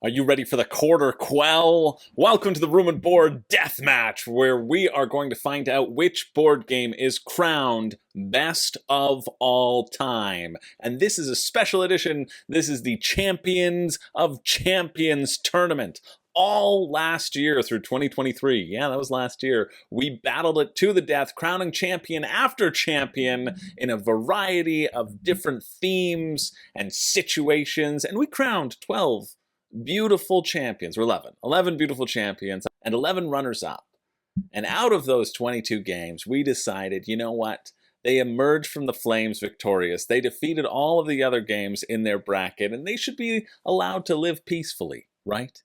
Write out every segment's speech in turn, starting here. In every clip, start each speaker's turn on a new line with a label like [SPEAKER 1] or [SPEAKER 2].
[SPEAKER 1] Are you ready for the quarter Quell? Welcome to the Room and Board Deathmatch, where we are going to find out which board game is crowned best of all time. And this is a special edition. This is the Champions of Champions tournament. All last year through 2023, yeah, that was last year, we battled it to the death, crowning champion after champion in a variety of different themes and situations, and we crowned 12 beautiful champions, or 11 beautiful champions, and 11 runners-up. And out of those 22 games, we decided, you know what? They emerged from the flames victorious. They defeated all of the other games in their bracket, and they should be allowed to live peacefully, right?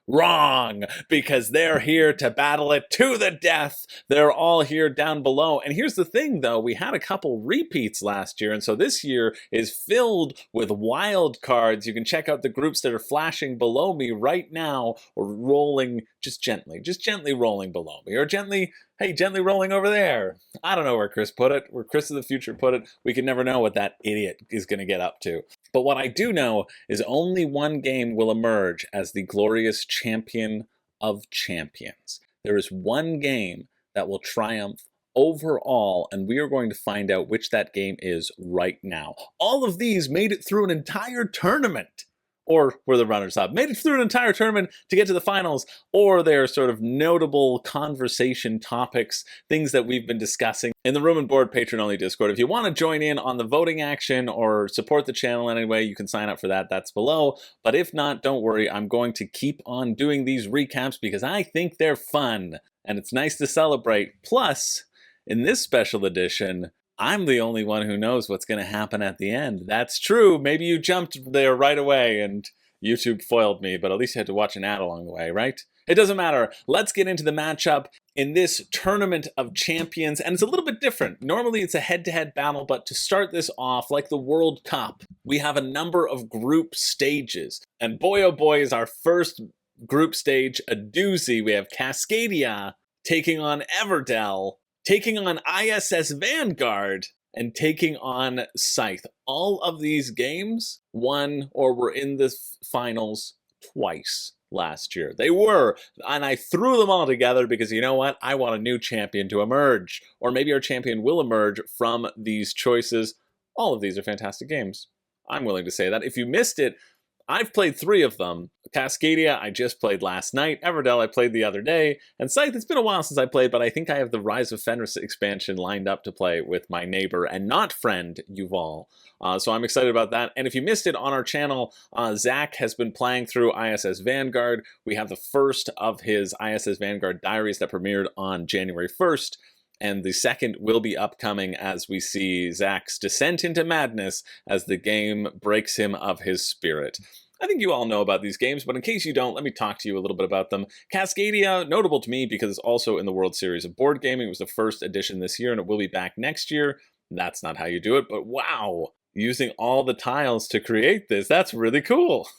[SPEAKER 1] Wrong, because they're here to battle it to the death. They're all here down below. And here's the thing, though. We had a couple repeats last year, and so this year is filled with wild cards. You can check out the groups that are flashing below me right now, or rolling just gently rolling below me, or gently rolling over there. I don't know where Chris put it, where Chris of the future put it. We can never know what that idiot is going to get up to. But what I do know is only one game will emerge as the glorious champion of champions. There is one game that will triumph over all, and we are going to find out which that game is right now. All of these made it through an entire tournament, or were the runners-up, made it through an entire tournament to get to the finals, or they're sort of notable conversation topics, things that we've been discussing in the Room and Board Patreon-only Discord. If you want to join in on the voting action or support the channel in any way, you can sign up for that. That's below. But if not, don't worry. I'm going to keep on doing these recaps because I think they're fun, and it's nice to celebrate. Plus, in this special edition, I'm the only one who knows what's going to happen at the end. That's true. Maybe you jumped there right away and YouTube foiled me, but at least you had to watch an ad along the way, right? It doesn't matter. Let's get into the matchup in this Tournament of Champions, and it's a little bit different. Normally it's a head-to-head battle, but to start this off, like the World Cup, we have a number of group stages. And boy, oh boy, is our first group stage a doozy. We have Cascadia taking on Everdell, taking on ISS Vanguard, and taking on Scythe. All of these games won or were in the finals twice last year. They were, and I threw them all together because you know what? I want a new champion to emerge, or maybe our champion will emerge from these choices. All of these are fantastic games. I'm willing to say that. If you missed it, I've played 3 of them. Cascadia, I just played last night. Everdell, I played the other day. And Scythe, it's been a while since I played, but I think I have the Rise of Fenris expansion lined up to play with my neighbor and not friend, Yuval. So I'm excited about that. And if you missed it on our channel, Zach has been playing through ISS Vanguard. We have the first of his ISS Vanguard diaries that premiered on January 1st. And the second will be upcoming as we see Zach's descent into madness as the game breaks him of his spirit. I think you all know about these games, but in case you don't, let me talk to you a little bit about them. Cascadia, notable to me because it's also in the World Series of Board Gaming. It was the first edition this year, and it will be back next year. That's not how you do it, but wow! Using all the tiles to create this, that's really cool.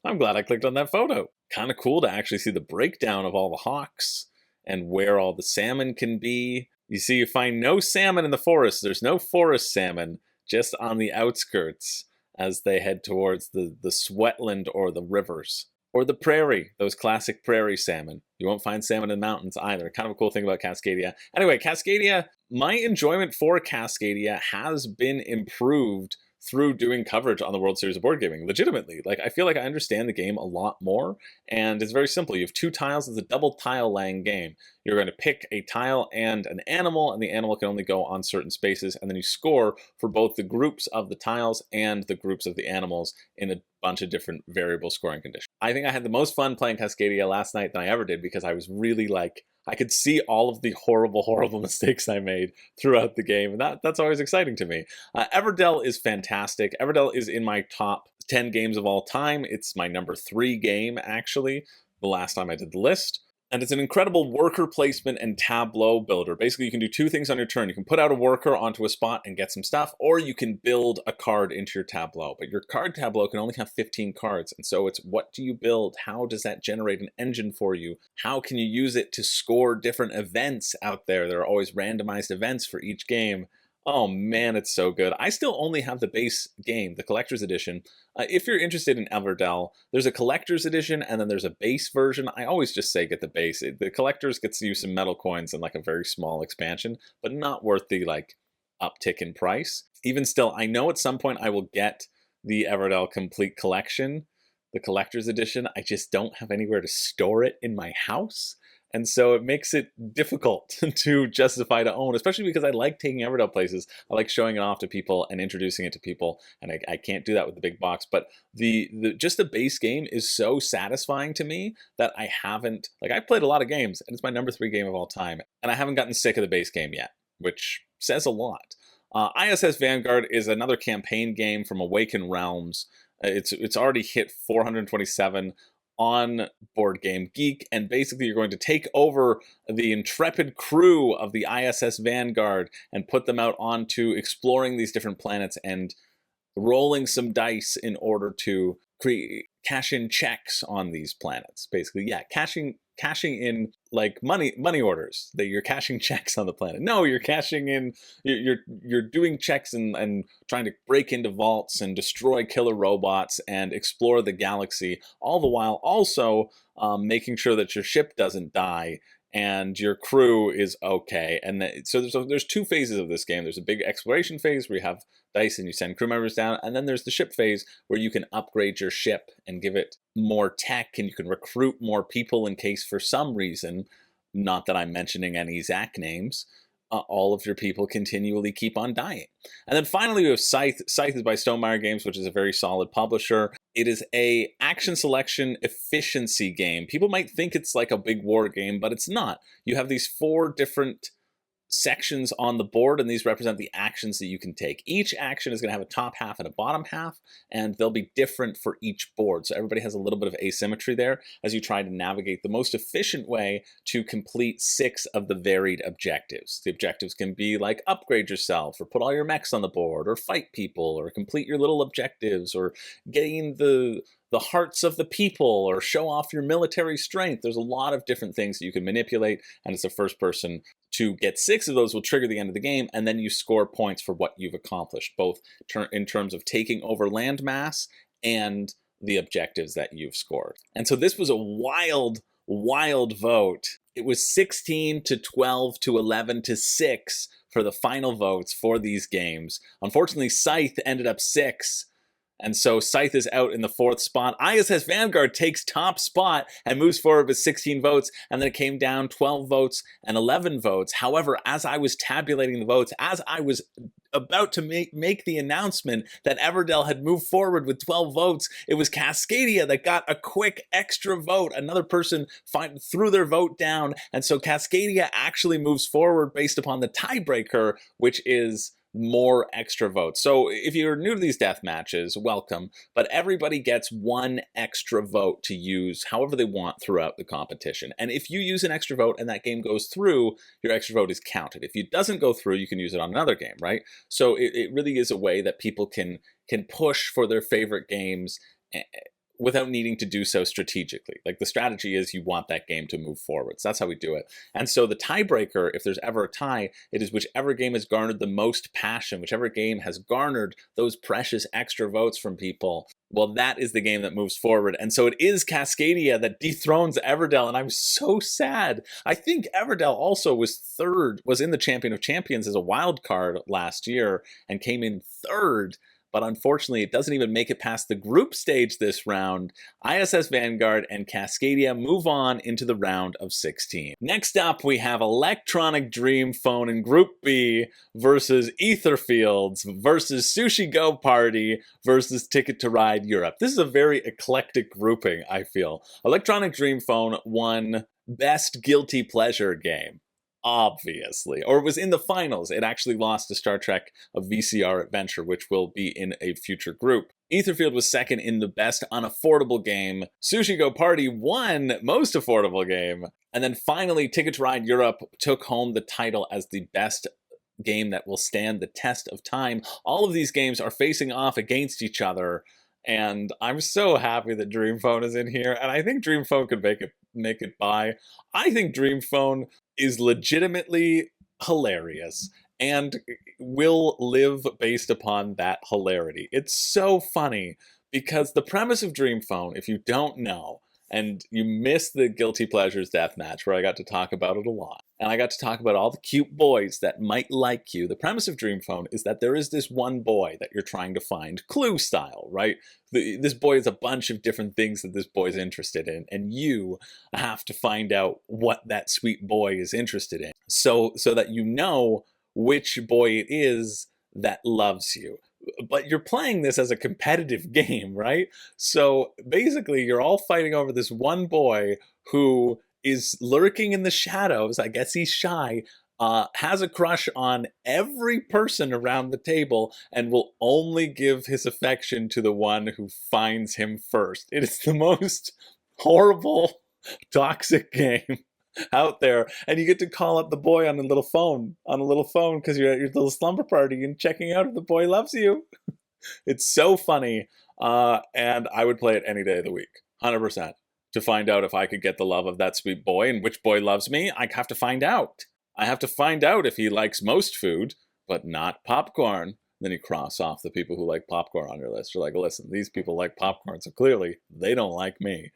[SPEAKER 1] I'm glad I clicked on that photo. Kind of cool to actually see the breakdown of all the hawks and where all the salmon can be. You see, you find no salmon in the forest. There's no forest salmon, just on the outskirts as they head towards the sweatland or the rivers. Or the prairie, those classic prairie salmon. You won't find salmon in the mountains either. Kind of a cool thing about Cascadia. Anyway, Cascadia, my enjoyment for Cascadia has been improved through doing coverage on the World Series of Board Gaming, legitimately. Like, I feel like I understand the game a lot more, and it's very simple. You have 2 tiles. It's a double tile laying game. You're going to pick a tile and an animal, and the animal can only go on certain spaces, and then you score for both the groups of the tiles and the groups of the animals in a bunch of different variable scoring conditions. I think I had the most fun playing Cascadia last night than I ever did because I was really like, I could see all of the horrible mistakes I made throughout the game, and that's always exciting to me. Everdell is fantastic. Everdell is in my top 10 games of all time. It's my number 3 game, actually, the last time I did the list. And it's an incredible worker placement and tableau builder. Basically, you can do 2 things on your turn. You can put out a worker onto a spot and get some stuff, or you can build a card into your tableau. But your card tableau can only have 15 cards. And so it's what do you build? How does that generate an engine for you? How can you use it to score different events out there? There are always randomized events for each game. Oh man, it's so good. I still only have the base game, the collector's edition. If you're interested in Everdell, there's a collector's edition and then there's a base version. I always just say get the base. The collector's gets you some metal coins and like a very small expansion, but not worth the like uptick in price. Even still, I know at some point I will get the Everdell complete collection, the collector's edition. I just don't have anywhere to store it in my house. And so it makes it difficult to justify to own, especially because I like taking Everdell places. I like showing it off to people and introducing it to people, and I can't do that with the big box. But just the base game is so satisfying to me that I haven't, like, I've played a lot of games, and it's my #3 game of all time, and I haven't gotten sick of the base game yet, which says a lot. ISS Vanguard is another campaign game from Awaken Realms. It's already hit 427 on Board Game Geek, and basically you're going to take over the intrepid crew of the ISS Vanguard and put them out onto exploring these different planets and rolling some dice in order to cash in checks on these planets. Basically, yeah, cashing in like money orders, that you're cashing checks on the planet. No, you're cashing in, you're doing checks and trying to break into vaults and destroy killer robots and explore the galaxy, all the while also making sure that your ship doesn't die and your crew is okay. And so there's two phases of this game. There's a big exploration phase where you have dice and you send crew members down, and then there's the ship phase where you can upgrade your ship and give it more tech, and you can recruit more people in case for some reason, not that I'm mentioning any Zach names, all of your people continually keep on dying. And then finally we have Scythe. Scythe is by Stonemaier Games, which is a very solid publisher. It is a action selection efficiency game. People might think it's like a big war game, but it's not. You have these 4 different sections on the board, and these represent the actions that you can take. Each action is going to have a top half and a bottom half, and they'll be different for each board. So everybody has a little bit of asymmetry there as you try to navigate the most efficient way to complete 6 of the varied objectives. The objectives can be like upgrade yourself, or put all your mechs on the board, or fight people, or complete your little objectives, or gain the hearts of the people, or show off your military strength. There's a lot of different things that you can manipulate, and it's a first person. To get 6 of those will trigger the end of the game, and then you score points for what you've accomplished, both in terms of taking over landmass and the objectives that you've scored. And so this was a wild vote. It was 16 to 12 to 11 to 6 for the final votes for these games. Unfortunately, Scythe ended up 6. And so Scythe is out in the 4th spot. ISS Vanguard takes top spot and moves forward with 16 votes. And then it came down 12 votes and 11 votes. However, as I was tabulating the votes, as I was about to make the announcement that Everdell had moved forward with 12 votes, it was Cascadia that got a quick extra vote. Another person threw their vote down. And so Cascadia actually moves forward based upon the tiebreaker, which is more extra votes. So if you're new to these death matches, welcome, but everybody gets 1 extra vote to use however they want throughout the competition. And if you use an extra vote and that game goes through, your extra vote is counted. If it doesn't go through, you can use it on another game, right? So it really is a way that people can push for their favorite games without needing to do so strategically. Like, the strategy is you want that game to move forward. So that's how we do it. And so the tiebreaker, if there's ever a tie, it is whichever game has garnered the most passion, whichever game has garnered those precious extra votes from people. Well, that is the game that moves forward. And so it is Cascadia that dethrones Everdell, and I'm so sad. I think Everdell also was in the Champion of Champions as a wild card last year and came in 3rd. But unfortunately, it doesn't even make it past the group stage this round. ISS Vanguard and Cascadia move on into the round of 16. Next up, we have Electronic Dream Phone in Group B versus Etherfields versus Sushi Go Party versus Ticket to Ride Europe. This is a very eclectic grouping, I feel. Electronic Dream Phone won Best Guilty Pleasure Game. Obviously, or it was in the finals. It actually lost to Star Trek: A VCR Adventure, which will be in a future group. Etherfield was 2nd in the best unaffordable game. Sushi Go Party won most affordable game. And then finally, Ticket to Ride Europe took home the title as the best game that will stand the test of time. All of these games are facing off against each other, and I'm so happy that Dream Phone is in here, and I think Dream Phone could make it by. I think Dream Phone is legitimately hilarious, and will live based upon that hilarity. It's so funny because the premise of Dream Phone, if you don't know, and you missed the Guilty Pleasures Deathmatch where I got to talk about it a lot, and I got to talk about all the cute boys that might like you. The premise of Dream Phone is that there is this one boy that you're trying to find, Clue style, right? This boy is a bunch of different things that this boy's interested in, and you have to find out what that sweet boy is interested in, so that you know which boy it is that loves you. But you're playing this as a competitive game, right? So basically, you're all fighting over this one boy who is lurking in the shadows. I guess he's shy, has a crush on every person around the table, and will only give his affection to the one who finds him first. It is the most horrible, toxic game out there, and you get to call up the boy on a little phone because you're at your little slumber party and checking out if the boy loves you. It's so funny, and I would play it any day of the week, 100%. To find out if I could get the love of that sweet boy, and which boy loves me, I have to find out. I have to find out if he likes most food, but not popcorn. Then you cross off the people who like popcorn on your list. You're like, listen, these people like popcorn, so clearly they don't like me.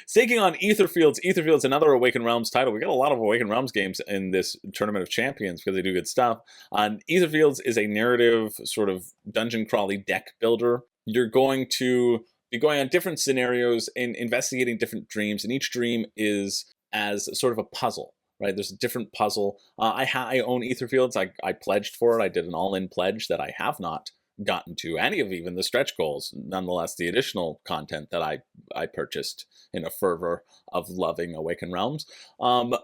[SPEAKER 1] Taking on Etherfields. Etherfields, another Awakened Realms title. We got a lot of Awakened Realms games in this Tournament of Champions because they do good stuff. Etherfields is a narrative sort of dungeon crawly deck builder. You're going to be going on different scenarios and investigating different dreams, and each dream is as sort of a puzzle. Right, there's a different puzzle. I own Etherfields. I pledged for it. I did an all-in pledge that I have not gotten to any of even the stretch goals. Nonetheless, the additional content that I purchased in a fervor of loving Awakened Realms. But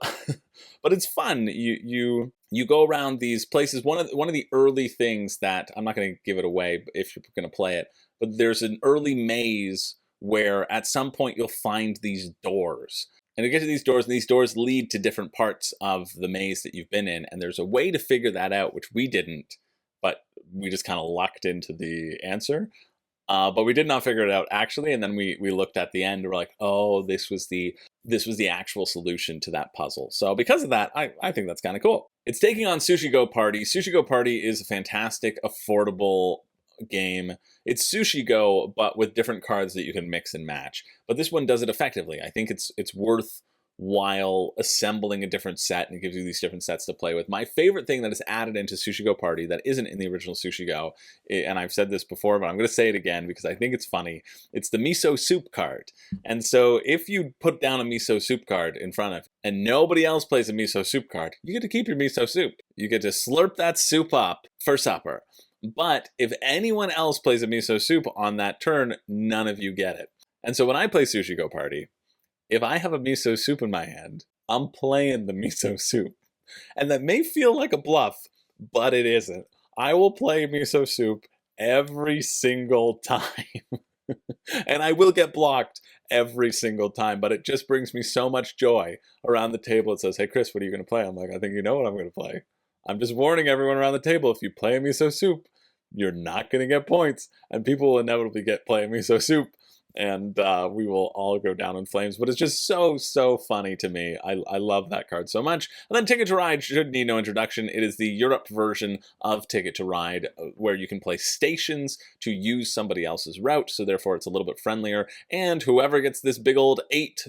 [SPEAKER 1] it's fun. You go around these places. One of the early things that I'm not going to give it away if you're going to play it, but there's an early maze where at some point you'll find these doors. And you get to these doors, and these doors lead to different parts of the maze that you've been in. And there's a way to figure that out, which we didn't, but we just kind of lucked into the answer. But we did not figure it out actually. And then we looked at the end, and we're like, oh, this was the actual solution to that puzzle. So because of that, I think that's kind of cool. It's taking on Sushi Go Party. Sushi Go Party is a fantastic, affordable game. It's Sushi Go, but with different cards that you can mix and match. But this one does it effectively. I think it's worthwhile assembling a different set, and it gives you these different sets to play with. My favorite thing that is added into Sushi Go Party that isn't in the original Sushi Go, and I've said this before, but I'm going to say it again because I think it's funny, it's the miso soup card. And so if you put down a miso soup card in front of you, and nobody else plays a miso soup card, you get to keep your miso soup. You get to slurp that soup up for supper. But if anyone else plays a miso soup on that turn, none of you get it. And so when I play Sushi Go Party, if I have a miso soup in my hand, I'm playing the miso soup. And that may feel like a bluff, but it isn't. I will play miso soup every single time. And I will get blocked every single time, but it just brings me so much joy around the table. It says, hey, Chris, what are you going to play? I'm like, I think you know what I'm going to play. I'm just warning everyone around the table, if you play a miso soup, you're not going to get points, and people will inevitably play a miso soup, and we will all go down in flames. But it's just so funny to me. I love that card so much. And then Ticket to Ride should need no introduction. It is the Europe version of Ticket to Ride, where you can play stations to use somebody else's route, so therefore it's a little bit friendlier, and whoever gets this big old 8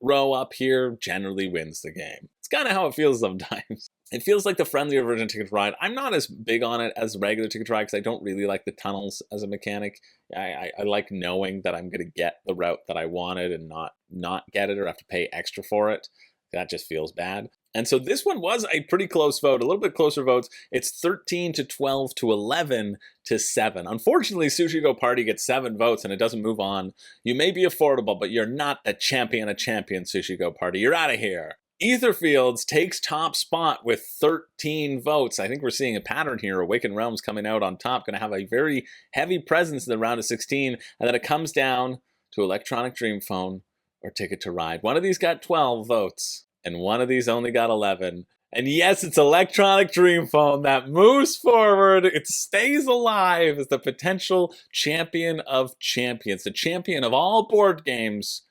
[SPEAKER 1] row up here generally wins the game. It's kind of how it feels sometimes. It feels like the friendlier version of Ticket to Ride. I'm not as big on it as regular Ticket to Ride because I don't really like the tunnels as a mechanic. I like knowing that I'm going to get the route that I wanted and not get it or have to pay extra for it. That just feels bad. And so this one was a pretty close vote, a little bit closer votes. It's 13 to 12 to 11 to 7. Unfortunately, Sushi Go Party gets 7 votes and it doesn't move on. You may be affordable, but you're not the champion of champions, Sushi Go Party. You're out of here. Etherfields takes top spot with 13 votes. I think we're seeing a pattern here. Awakened Realms coming out on top, going to have a very heavy presence in the round of 16, and then it comes down to Electronic Dream Phone or Ticket to Ride. One of these got 12 votes, and one of these only got 11. And yes, it's Electronic Dream Phone that moves forward. It stays alive as the potential champion of champions, the champion of all board games.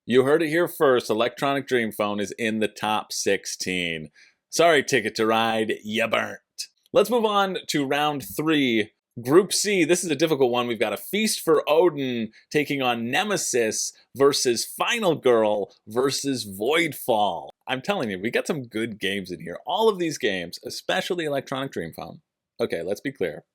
[SPEAKER 1] You heard it here first. Electronic Dream Phone is in the top 16. Sorry, Ticket to Ride, you burnt. Let's move on to round 3. Group C, this is a difficult one. We've got a Feast for Odin taking on Nemesis versus Final Girl versus Voidfall. I'm telling you, we got some good games in here. All of these games, especially Electronic Dream Phone. Okay, let's be clear.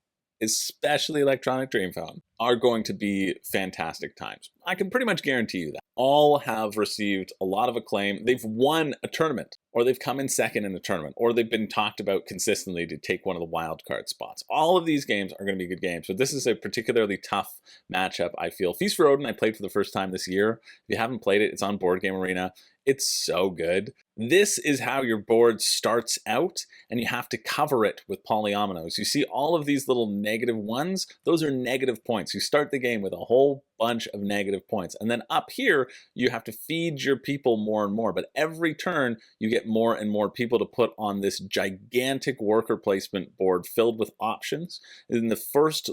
[SPEAKER 1] Especially Electronic Dream Phone, are going to be fantastic times. I can pretty much guarantee you that. All have received a lot of acclaim. They've won a tournament, or they've come in second in a tournament, or they've been talked about consistently to take one of the wild card spots. All of these games are going to be good games, but this is a particularly tough matchup, I feel. Feast for Odin, I played for the first time this year. If you haven't played it, it's on Board Game Arena. It's so good. This is how your board starts out, and you have to cover it with polyominoes. You see all of these little negative ones? Those are negative points. You start the game with a whole bunch of negative points. And then up here, you have to feed your people more and more. But every turn, you get more and more people to put on this gigantic worker placement board filled with options. In the first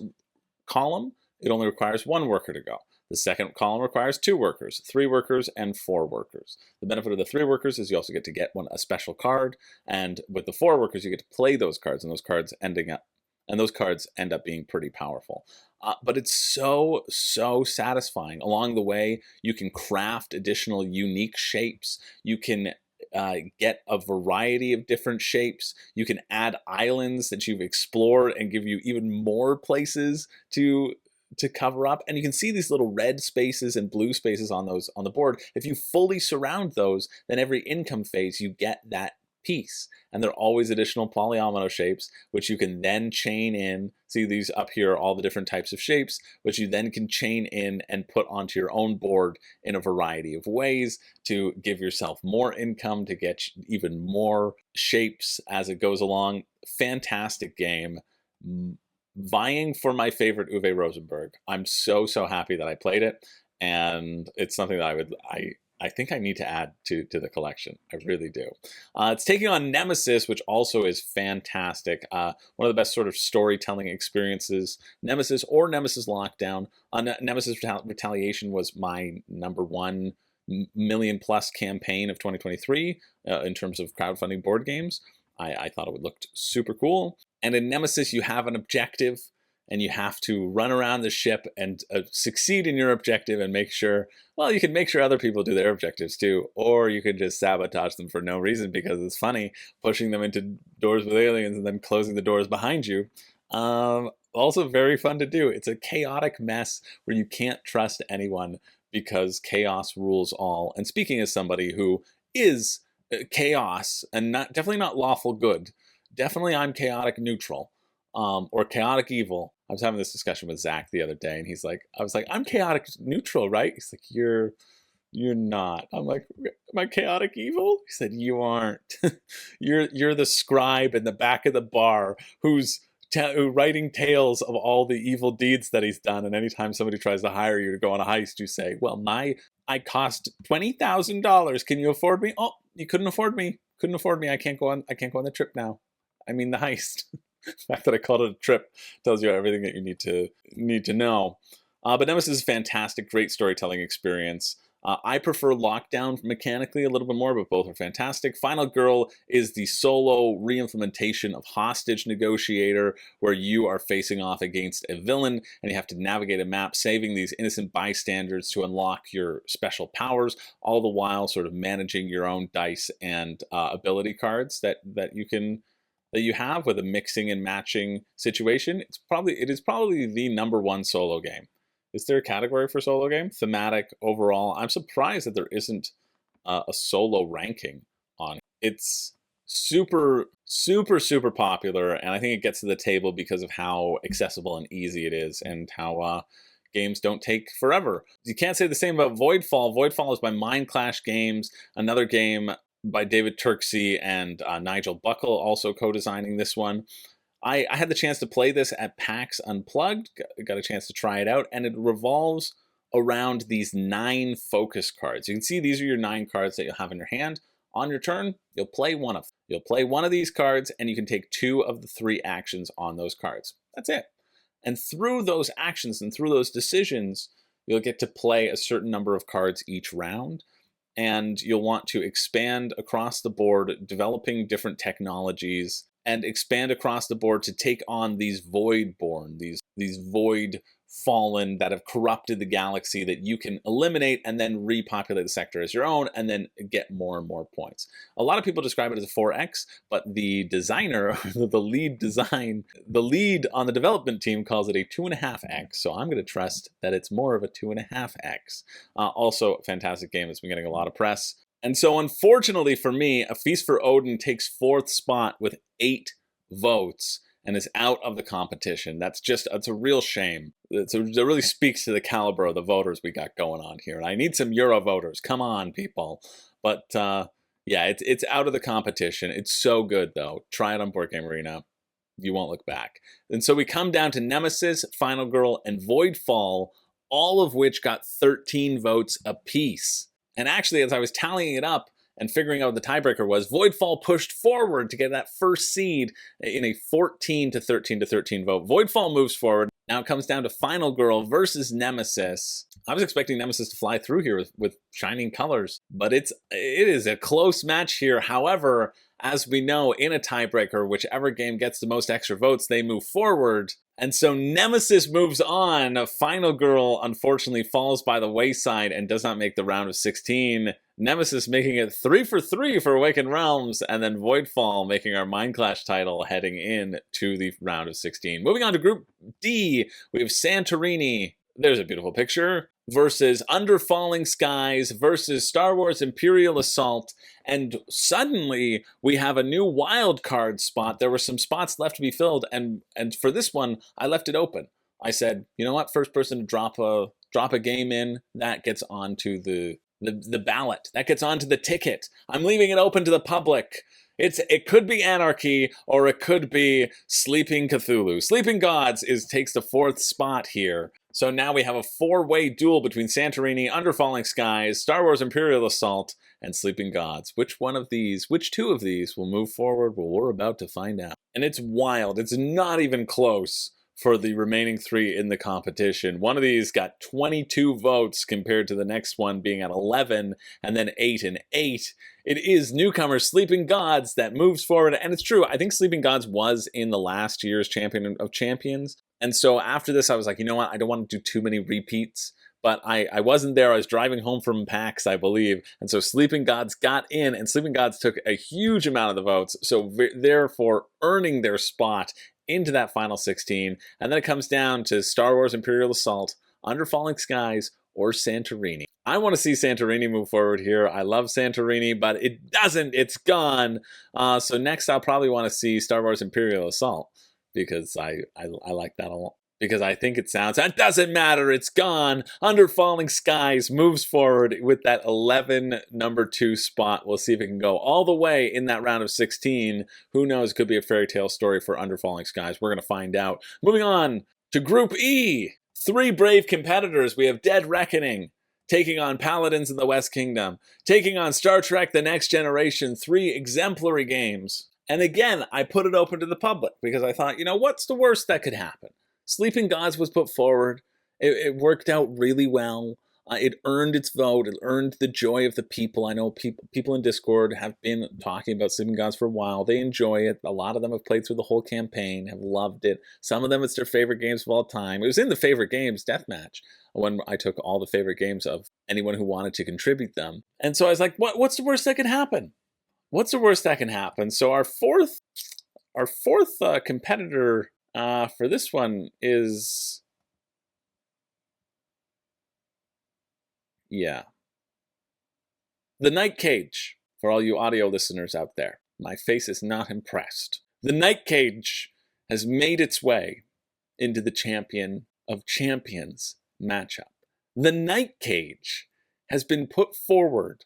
[SPEAKER 1] column, it only requires 1 worker to go. The second column requires 2 workers, 3 workers, and 4 workers. The benefit of the 3 workers is you also get to get a special card, and with the 4 workers, you get to play those cards, and those cards end up being pretty powerful. But it's so satisfying. Along the way, you can craft additional unique shapes. You can get a variety of different shapes. You can add islands that you've explored and give you even more places to cover up, and you can see these little red spaces and blue spaces on the board. If you fully surround those, then every income phase you get that piece, and there are always additional polyomino shapes which you can then chain in. See these up here, all the different types of shapes which you then can chain in and put onto your own board in a variety of ways to give yourself more income, to get even more shapes as it goes along. Fantastic game. Vying for my favorite Uwe Rosenberg. I'm so happy that I played it, and it's something that I think I need to add to the collection. I really do. It's taking on Nemesis, which also is fantastic. One of the best sort of storytelling experiences. Nemesis or Nemesis Lockdown. Nemesis Retaliation was my #1 million-plus campaign of 2023 in terms of crowdfunding board games. I thought it would look super cool. And in Nemesis, you have an objective, and you have to run around the ship and succeed in your objective and make sure, well, you can make sure other people do their objectives too, or you could just sabotage them for no reason because it's funny, pushing them into doors with aliens and then closing the doors behind you. Also very fun to do. It's a chaotic mess where you can't trust anyone because chaos rules all. And speaking as somebody who is chaos and definitely not lawful good, definitely I'm chaotic neutral, or chaotic evil. I was having this discussion with Zach the other day, and I was like, I'm chaotic neutral, right? He's like, you're not. I'm like, am I chaotic evil? He said, you aren't. you're the scribe in the back of the bar who's writing tales of all the evil deeds that he's done. And anytime somebody tries to hire you to go on a heist, you say, well, I cost $20,000. Can you afford me? Oh, you couldn't afford me. I can't go on the trip now. I mean, the heist. The fact that I called it a trip tells you everything that you need to know. But Nemesis is fantastic, great storytelling experience. I prefer Lockdown mechanically a little bit more, but both are fantastic. Final Girl is the solo re-implementation of Hostage Negotiator, where you are facing off against a villain, and you have to navigate a map, saving these innocent bystanders to unlock your special powers, all the while sort of managing your own dice and ability cards that you have with a mixing and matching situation. It is probably the #1 solo game. Is there a category for solo game? Thematic, overall. I'm surprised that there isn't a solo ranking on it. It's super popular, and I think it gets to the table because of how accessible and easy it is, and how games don't take forever. You can't say the same about Voidfall. Voidfall is by Mind Clash Games, another game by David Turksey and Nigel Buckle, also co-designing this one. I had the chance to play this at PAX Unplugged, got a chance to try it out, and it revolves around these 9 focus cards. You can see these are your 9 cards that you'll have in your hand. On your turn, you'll play one of them. You'll play one of these cards, and you can take 2 of the 3 actions on those cards. That's it. And through those actions and through those decisions, you'll get to play a certain number of cards each round. and you'll want to expand across the board, developing different technologies, and expand across the board to take on these Voidborn, these Void fallen that have corrupted the galaxy that you can eliminate and then repopulate the sector as your own and then get more and more points. A lot of people describe it as a 4x, but the designer, the lead on the development team calls it a 2.5x, so I'm going to trust that it's more of a 2.5x. Also, a fantastic game that's been getting a lot of press. And so unfortunately for me, A Feast for Odin takes 4th spot with 8 votes and is out of the competition. It's a real shame. It really speaks to the caliber of the voters we got going on here. And I need some Euro voters. Come on, people. But yeah, it's out of the competition. It's so good, though. Try it on Board Game Arena. You won't look back. And so we come down to Nemesis, Final Girl, and Voidfall, all of which got 13 votes apiece. And actually, as I was tallying it up, and figuring out what the tiebreaker was, Voidfall pushed forward to get that first seed in a 14 to 13 to 13 vote. Voidfall moves forward. Now it comes down to Final Girl versus Nemesis. I was expecting Nemesis to fly through here with shining colors, but it is a close match here. However, as we know, in a tiebreaker, whichever game gets the most extra votes, they move forward. And so Nemesis moves on. Final Girl, unfortunately, falls by the wayside and does not make the round of 16. Nemesis making it 3 for 3 for Awakened Realms, and then Voidfall making our Mind Clash title heading in to the round of 16. Moving on to Group D, we have Santorini. There's a beautiful picture. Versus Under Falling Skies versus Star Wars Imperial Assault. And suddenly we have a new wild card spot. There were some spots left to be filled, and for this one, I left it open. I said, you know what, first person to drop a game in, that gets onto the ballot. That gets onto the ticket. I'm leaving it open to the public. It could be Anarchy, or it could be Sleeping Cthulhu. Sleeping Gods takes the 4th spot here. So now we have a 4-way duel between Santorini, Under Falling Skies, Star Wars Imperial Assault, and Sleeping Gods. Which two of these will move forward? Well, we're about to find out. And it's wild. It's not even close for the remaining 3 in the competition. One of these got 22 votes compared to the next one being at 11, and then 8 and 8. It is newcomer Sleeping Gods that moves forward, and it's true. I think Sleeping Gods was in the last year's Champion of Champions, and so after this I was like, you know what, I don't want to do too many repeats, but I wasn't there. I was driving home from PAX, I believe, and so Sleeping Gods got in, and Sleeping Gods took a huge amount of the votes, so therefore earning their spot into that final 16, and then it comes down to Star Wars Imperial Assault, Under Falling Skies, or Santorini. I want to see Santorini move forward here. I love Santorini, but it doesn't. It's gone. So next I'll probably want to see Star Wars Imperial Assault, because I like that a lot. Because I think it sounds, that doesn't matter, it's gone. Under Falling Skies moves forward with that 11 number 2 spot. We'll see if it can go all the way in that round of 16. Who knows, it could be a fairy tale story for Under Falling Skies. We're going to find out. Moving on to Group E. 3 brave competitors. We have Dead Reckoning taking on Paladins in the West Kingdom, taking on Star Trek The Next Generation. 3 exemplary games. And again, I put it open to the public because I thought, you know, what's the worst that could happen? Sleeping Gods was put forward. It worked out really well. It earned its vote. It earned the joy of the people. I know people in Discord have been talking about Sleeping Gods for a while. They enjoy it. A lot of them have played through the whole campaign, have loved it. Some of them, it's their favorite games of all time. It was in the favorite games Deathmatch when I took all the favorite games of anyone who wanted to contribute them. And so I was like, what's the worst that can happen? What's the worst that can happen? So our fourth competitor for this one is, yeah, The Night Cage. For all you audio listeners out there, my face is not impressed. The Night Cage has made its way into the Champion of Champions matchup. The Night Cage has been put forward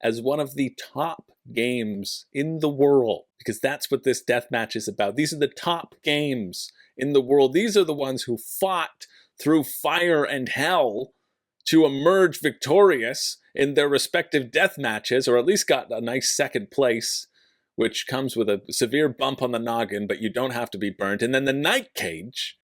[SPEAKER 1] as one of the top games in the world, because that's what this deathmatch is about. These are the top games in the world. These are the ones who fought through fire and hell to emerge victorious in their respective death matches, or at least got a nice second place, which comes with a severe bump on the noggin, but you don't have to be burnt. And then the Night Cage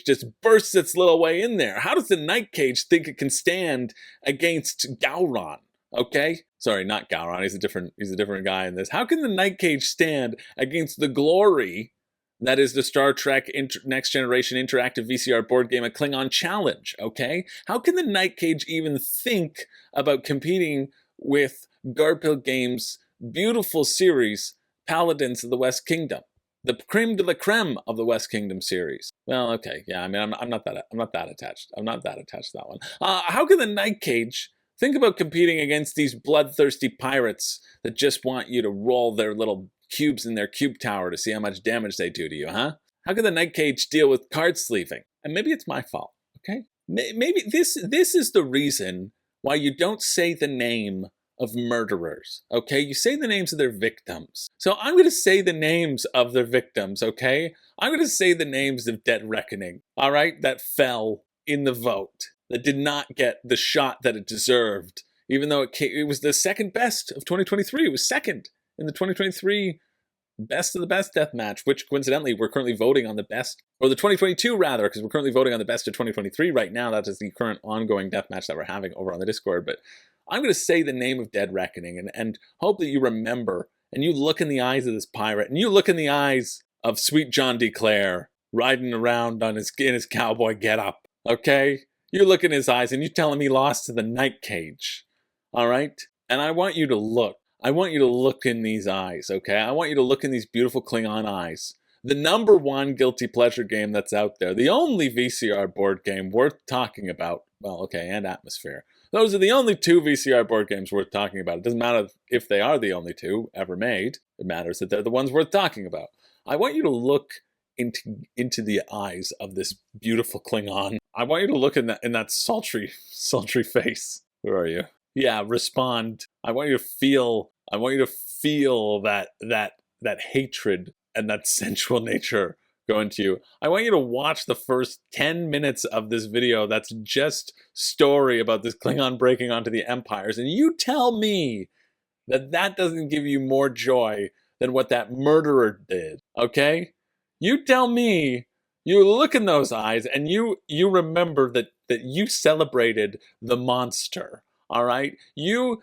[SPEAKER 1] just bursts its little way in there. How does the Night Cage think it can stand against Gowron? Okay? Sorry, not Gowron. He's a different guy in this. How can the Night Cage stand against the glory that is the Star Trek Next Generation Interactive VCR board game, a Klingon Challenge, okay? How can the Night Cage even think about competing with Garphill Games' beautiful series, Paladins of the West Kingdom? The creme de la creme of the West Kingdom series. Well, okay, yeah, I mean, I'm not that attached. I'm not that attached to that one. How can the Night Cage think about competing against these bloodthirsty pirates that just want you to roll their little cubes in their cube tower to see how much damage they do to you, huh? How can the Night Cage deal with card sleeving? And maybe it's my fault, okay? Maybe this is the reason why you don't say the name of murderers, okay? You say the names of their victims. So I'm going to say the names of their victims, okay? I'm going to say the names of Dead Reckoning, all right? That fell in the vote, that did not get the shot that it deserved, even though it was the second best of 2023. It was second in the 2023 Best of the Best Deathmatch, which coincidentally we're currently voting on the best, or the 2022 rather, because we're currently voting on the best of 2023 right now. That is the current ongoing deathmatch that we're having over on the Discord. But I'm going to say the name of Dead Reckoning and hope that you remember, and you look in the eyes of this pirate, and you look in the eyes of sweet John D. Clare riding around in his cowboy getup, okay? You look in his eyes and you tell him he lost to the Night Cage, all right? And I want you to look. I want you to look in these eyes, okay? I want you to look in these beautiful Klingon eyes. The #1 guilty pleasure game that's out there. The only VCR board game worth talking about. Well, okay, and Atmosphere. Those are the only 2 VCR board games worth talking about. It doesn't matter if they are the only 2 ever made. It matters that they're the ones worth talking about. I want you to look into the eyes of this beautiful Klingon. I want you to look in that sultry face. Where are you? Yeah, respond. I want you to feel that hatred and that sensual nature go into you. I want you to watch the first 10 minutes of this video that's just story about this Klingon breaking onto the Empires, and you tell me that doesn't give you more joy than what that murderer did, okay? You tell me, you look in those eyes and you remember that you celebrated the monster, all right? You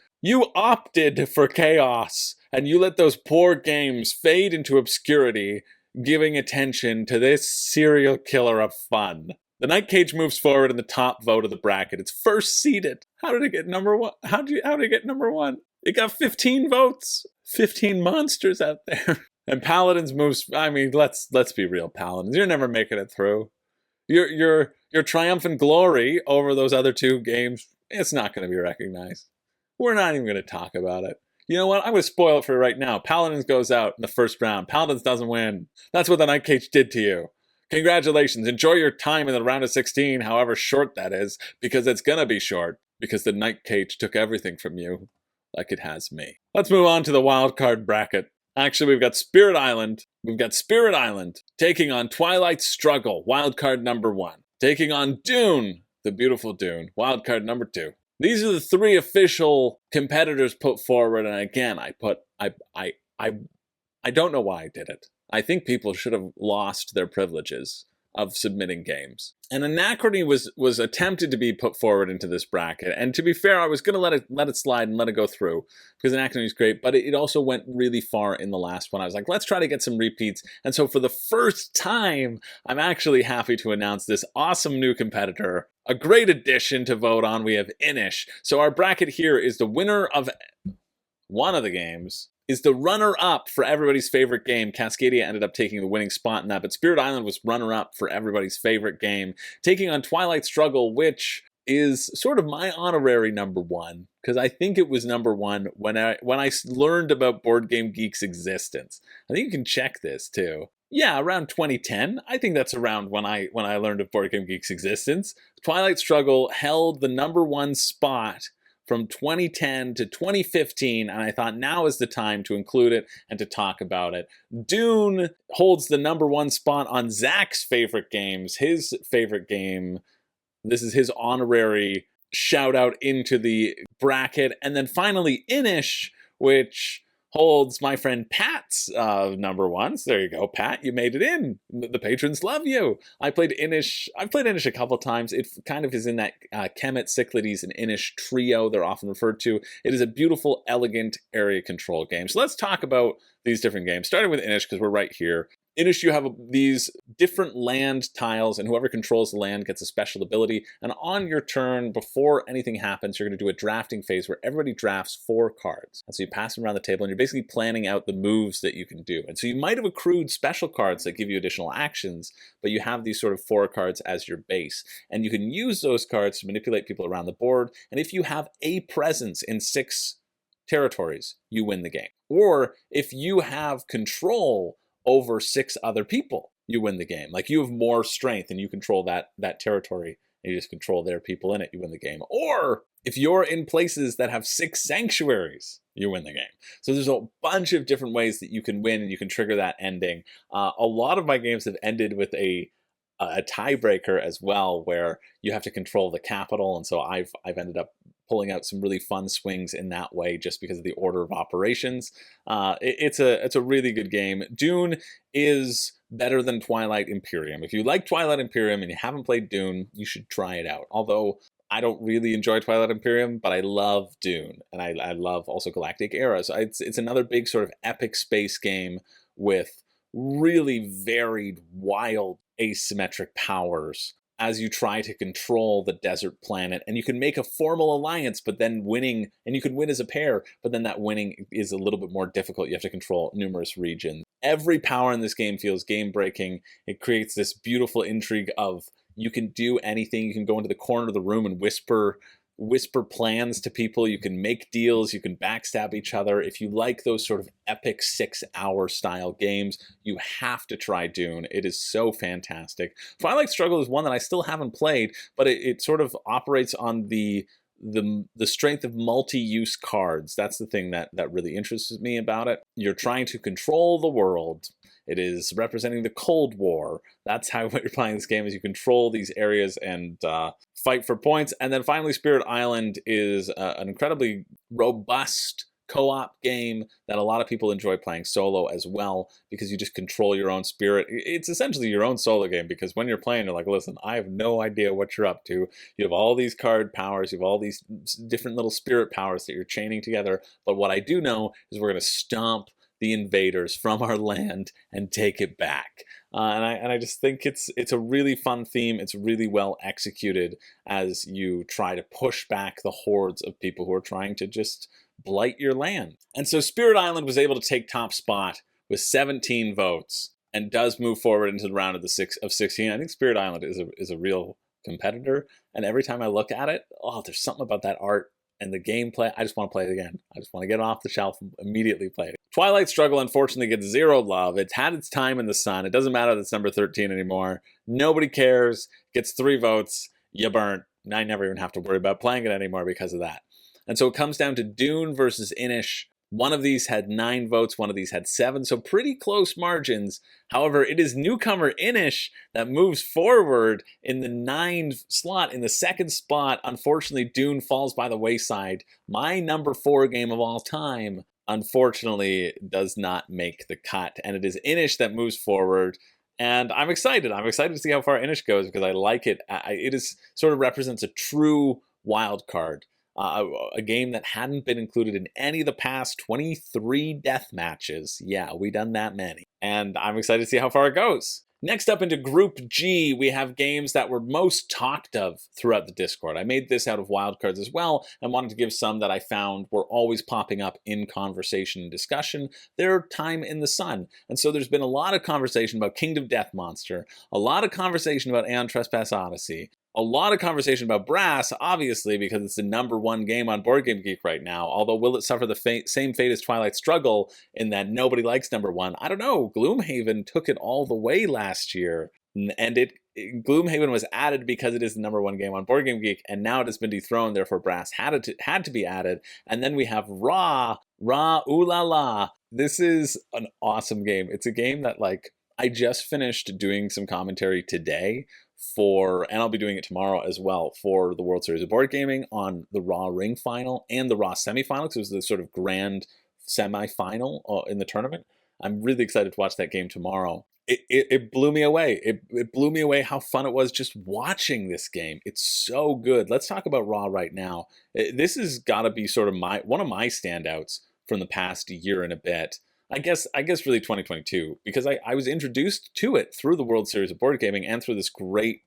[SPEAKER 1] opted for chaos and you let those poor games fade into obscurity, giving attention to this serial killer of fun. The Night Cage moves forward in the top vote of the bracket. It's first seeded. How did it get number 1? How did it get number 1? It got 15 votes. 15 monsters out there. And Paladins moves. I mean, let's be real, Paladins. You're never making it through. Your triumphant glory over those other 2 games, it's not going to be recognized. We're not even going to talk about it. You know what? I'm going to spoil it for you right now. Paladins goes out in the first round. Paladins doesn't win. That's what the Night Cage did to you. Congratulations. Enjoy your time in the round of 16, however short that is, because it's going to be short, because the Night Cage took everything from you, like it has me. Let's move on to the wildcard bracket. Actually, we've got Spirit Island. We've got Spirit Island taking on Twilight Struggle, wildcard number 1. Taking on Dune, the beautiful Dune, wildcard number 2. These are the 3 official competitors put forward, and again, I don't know why I did it. I think people should have lost their privileges of submitting games. And Anachrony was attempted to be put forward into this bracket, and to be fair, I was going to let it slide and let it go through, because Anachrony is great, but it also went really far in the last one. I was like, let's try to get some repeats, and so for the first time, I'm actually happy to announce this awesome new competitor, a great addition to vote on. We have Inish. So our bracket here is the winner of one of the games, is the runner-up for everybody's favorite game. Cascadia ended up taking the winning spot in that, but Spirit Island was runner-up for everybody's favorite game, taking on Twilight Struggle, which is sort of my honorary number 1, because I think it was number 1 when I learned about Board Game Geek's existence. I think you can check this, too. Yeah, around 2010. I think that's around when I learned of Board Game Geek's existence. Twilight Struggle held the number 1 spot from 2010 to 2015, and I thought now is the time to include it and to talk about it. Dune holds the number 1 spot on Zach's favorite games, his favorite game. This is his honorary shout out into the bracket. And then finally, Inish, which holds my friend Pat's number 1. So there you go, Pat, you made it in. The patrons love you. I've played Inish a couple times. It kind of is in that Kemet, Cyclades, and Inish trio they're often referred to. It is a beautiful, elegant area control game. So let's talk about these different games, starting with Inish because we're right here. Inish, you have these different land tiles, and whoever controls the land gets a special ability. And on your turn, before anything happens, you're going to do a drafting phase where everybody drafts 4 cards. And so you pass them around the table, and you're basically planning out the moves that you can do. And so you might have accrued special cards that give you additional actions, but you have these sort of 4 cards as your base. And you can use those cards to manipulate people around the board. And if you have a presence in 6 territories, you win the game. Or if you have control over 6 other people, you win the game. Like you have more strength and you control that territory and you just control their people in it, you win the game. Or if you're in places that have 6 sanctuaries, you win the game. So there's a bunch of different ways that you can win and you can trigger that ending. A lot of my games have ended with a tiebreaker as well, where you have to control the capital, and so I've ended up pulling out some really fun swings in that way just because of the order of operations. It's a really good game. Dune is better than Twilight Imperium. If you like Twilight Imperium and you haven't played Dune, you should try it out. Although I don't really enjoy Twilight Imperium, but I love Dune, and I love also Galactic Era. So it's another big sort of epic space game with really varied, wild, asymmetric powers as you try to control the desert planet. And you can make a formal alliance, but then winning, and you can win as a pair, but then that winning is a little bit more difficult. You have to control numerous regions. Every power in this game feels game-breaking. It creates this beautiful intrigue of you can do anything. You can go into the corner of the room and whisper plans to people. You can make deals. You can backstab each other. If you like those sort of epic 6-hour style games, you have to try Dune. It is so fantastic. Twilight Struggle is one that I still haven't played, but it sort of operates on the strength of multi-use cards. That's the thing that really interests me about it. You're trying to control the world. It is representing the Cold War. That's how you're playing this game, is you control these areas and fight for points. And then finally, Spirit Island is an incredibly robust co-op game that a lot of people enjoy playing solo as well, because you just control your own spirit. It's essentially your own solo game, because when you're playing, you're like, listen, I have no idea what you're up to. You have all these card powers, you have all these different little spirit powers that you're chaining together. But what I do know is we're going to stomp the invaders from our land and take it back. And I just think it's a really fun theme. It's really well executed as you try to push back the hordes of people who are trying to just blight your land. And so Spirit Island was able to take top spot with 17 votes and does move forward into the round of 16. I think Spirit Island is a real competitor, and every time I look at it, oh, there's something about that art and the gameplay. I just want to play it again. I just want to get it off the shelf and immediately play it. Twilight Struggle, unfortunately, gets 0 love. It's had its time in the sun. It doesn't matter that it's number 13 anymore. Nobody cares. Gets 3 votes. You burnt. I never even have to worry about playing it anymore because of that. And so it comes down to Dune versus Inish. One of these had 9 votes, one of these had 7, so pretty close margins. However, it is newcomer Inish that moves forward in the 9 slot. In the 2nd spot, unfortunately, Dune falls by the wayside. My number 4 game of all time, unfortunately, does not make the cut. And it is Inish that moves forward. And I'm excited. I'm excited to see how far Inish goes, because I like it. It is sort of represents a true wild card. A game that hadn't been included in any of the past 23 death matches. Yeah, we done that many. And I'm excited to see how far it goes. Next up into Group G, we have games that were most talked of throughout the Discord. I made this out of wildcards as well, and wanted to give some that I found were always popping up in conversation and discussion. Their time in the sun. And so there's been a lot of conversation about Kingdom Death Monster, a lot of conversation about Aeon Trespass Odyssey, a lot of conversation about Brass, obviously, because it's the number 1 game on Board Game Geek right now. Although, will it suffer the same fate as Twilight Struggle in that nobody likes number 1? I don't know. Gloomhaven took it all the way last year. And Gloomhaven was added because it is the number 1 game on Board Game Geek, and now it has been dethroned, therefore Brass had to be added. And then we have Ra, ooh la la. This is an awesome game. It's a game that, like, I just finished doing some commentary today and I'll be doing it tomorrow as well, for the World Series of Board Gaming on the Raw Ring Final and the Raw Semifinal, because it was the sort of grand semi-final in the tournament. I'm really excited to watch that game tomorrow. It blew me away. It blew me away how fun it was just watching this game. It's so good. Let's talk about Raw right now. This has got to be sort of one of my standouts from the past year and a bit. I guess really 2022, because I was introduced to it through the World Series of Board Gaming and through this great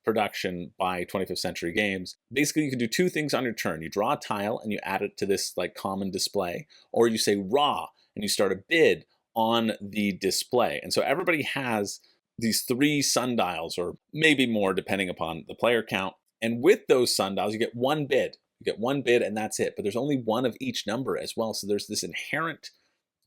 [SPEAKER 1] production by 25th Century Games. Basically, you can do two things on your turn. You draw a tile and you add it to this like common display, or you say Raw and you start a bid on the display. And so everybody has these 3 sundials, or maybe more depending upon the player count. And with those sundials, you get one bid. You get one bid and that's it. But there's only one of each number as well. So there's this inherent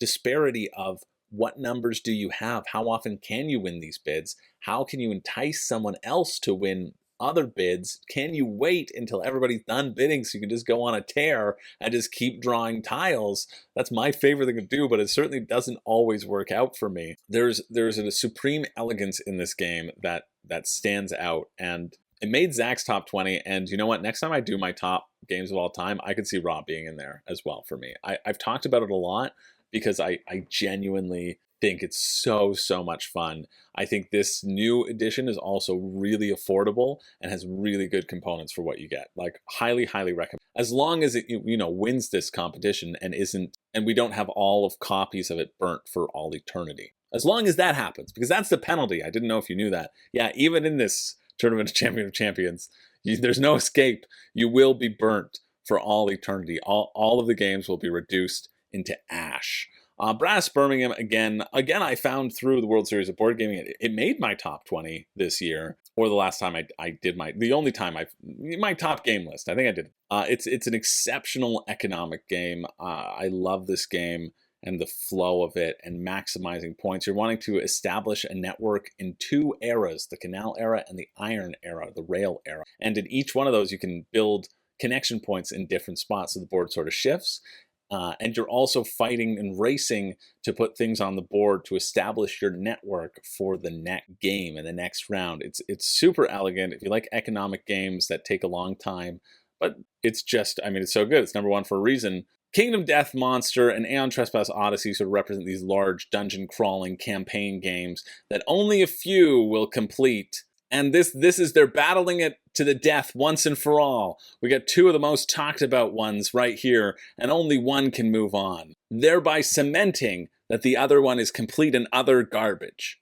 [SPEAKER 1] disparity of what numbers do you have? How often can you win these bids? How can you entice someone else to win other bids? Can you wait until everybody's done bidding so you can just go on a tear and just keep drawing tiles? That's my favorite thing to do, but it certainly doesn't always work out for me. There's a supreme elegance in this game that stands out, and it made Zach's top 20. And you know what? Next time I do my top games of all time, I could see Raw being in there as well for me. I've talked about it a lot because I genuinely think it's so much fun. I think this new edition is also really affordable and has really good components for what you get. Like, highly recommend. As long as it wins this competition and we don't have all of copies of it burnt for all eternity. As long as that happens, because that's the penalty. I didn't know if you knew that. Yeah, even in this Tournament of Champions, there's no escape. You will be burnt for all eternity. All of the games will be reduced into ash. Brass Birmingham, again, I found through the World Series of Board Gaming, it made my top 20 this year, or the last time I did the only time my top game list. I think I did. It's an exceptional economic game. I love this game and the flow of it and maximizing points. You're wanting to establish a network in 2 eras, the Canal era and the Iron era, the Rail era. And in each one of those, you can build connection points in different spots, so the board sort of shifts. And you're also fighting and racing to put things on the board to establish your network for the next game and the next round. It's super elegant. If you like economic games that take a long time, but it's just, it's so good. It's number 1 for a reason. Kingdom Death Monster and Aeon Trespass Odyssey sort of represent these large dungeon crawling campaign games that only a few will complete. And this is, they're battling it to the death once and for all. We got 2 of the most talked about ones right here, and only one can move on, thereby cementing that the other one is complete and utter garbage.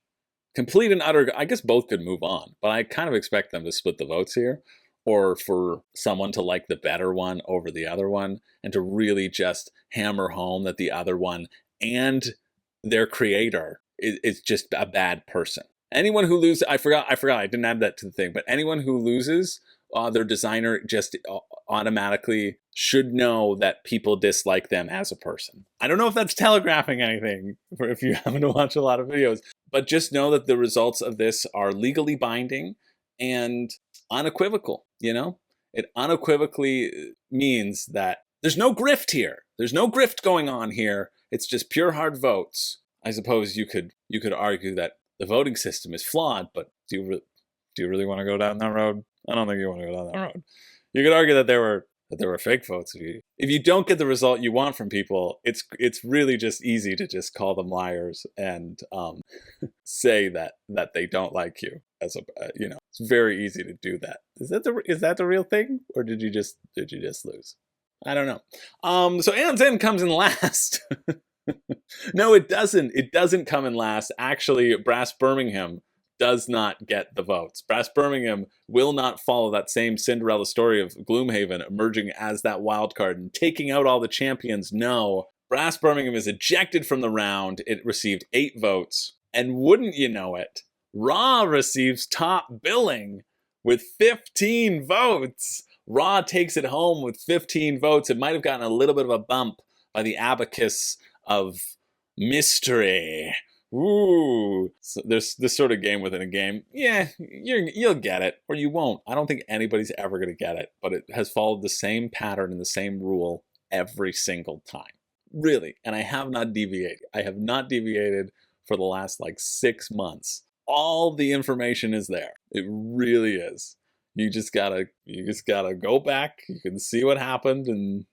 [SPEAKER 1] Complete and utter, I guess both could move on, but I kind of expect them to split the votes here, or for someone to like the better one over the other one, and to really just hammer home that the other one and their creator is just a bad person. Anyone who loses, I forgot, I didn't add that to the thing, but anyone who loses, their designer just automatically should know that people dislike them as a person. I don't know if that's telegraphing anything if you happen to watch a lot of videos, but just know that the results of this are legally binding and unequivocal, It unequivocally means that there's no grift here. There's no grift going on here. It's just pure hard votes. I suppose you could argue that the voting system is flawed, but do you really want to go down that road? I don't think you want to go down that road. You could argue that there were fake votes. If you don't get the result you want from people, it's really just easy to just call them liars and say that they don't like you. It's very easy to do that. Is that the real thing, or did you just lose? I don't know. So Aeon's End comes in last. No, it doesn't. It doesn't come in last. Actually, Brass Birmingham does not get the votes. Brass Birmingham will not follow that same Cinderella story of Gloomhaven emerging as that wild card and taking out all the champions. No, Brass Birmingham is ejected from the round. It received 8 votes. And wouldn't you know it, Raw receives top billing with 15 votes. Raw takes it home with 15 votes. It might have gotten a little bit of a bump by the abacus of mystery. Ooh, so there's this sort of game within a game. Yeah, you'll get it, or you won't. I don't think anybody's ever going to get it, but it has followed the same pattern and the same rule every single time. Really, and I have not deviated. I have not deviated for the last 6 months. All the information is there. It really is. You just gotta go back. You can see what happened and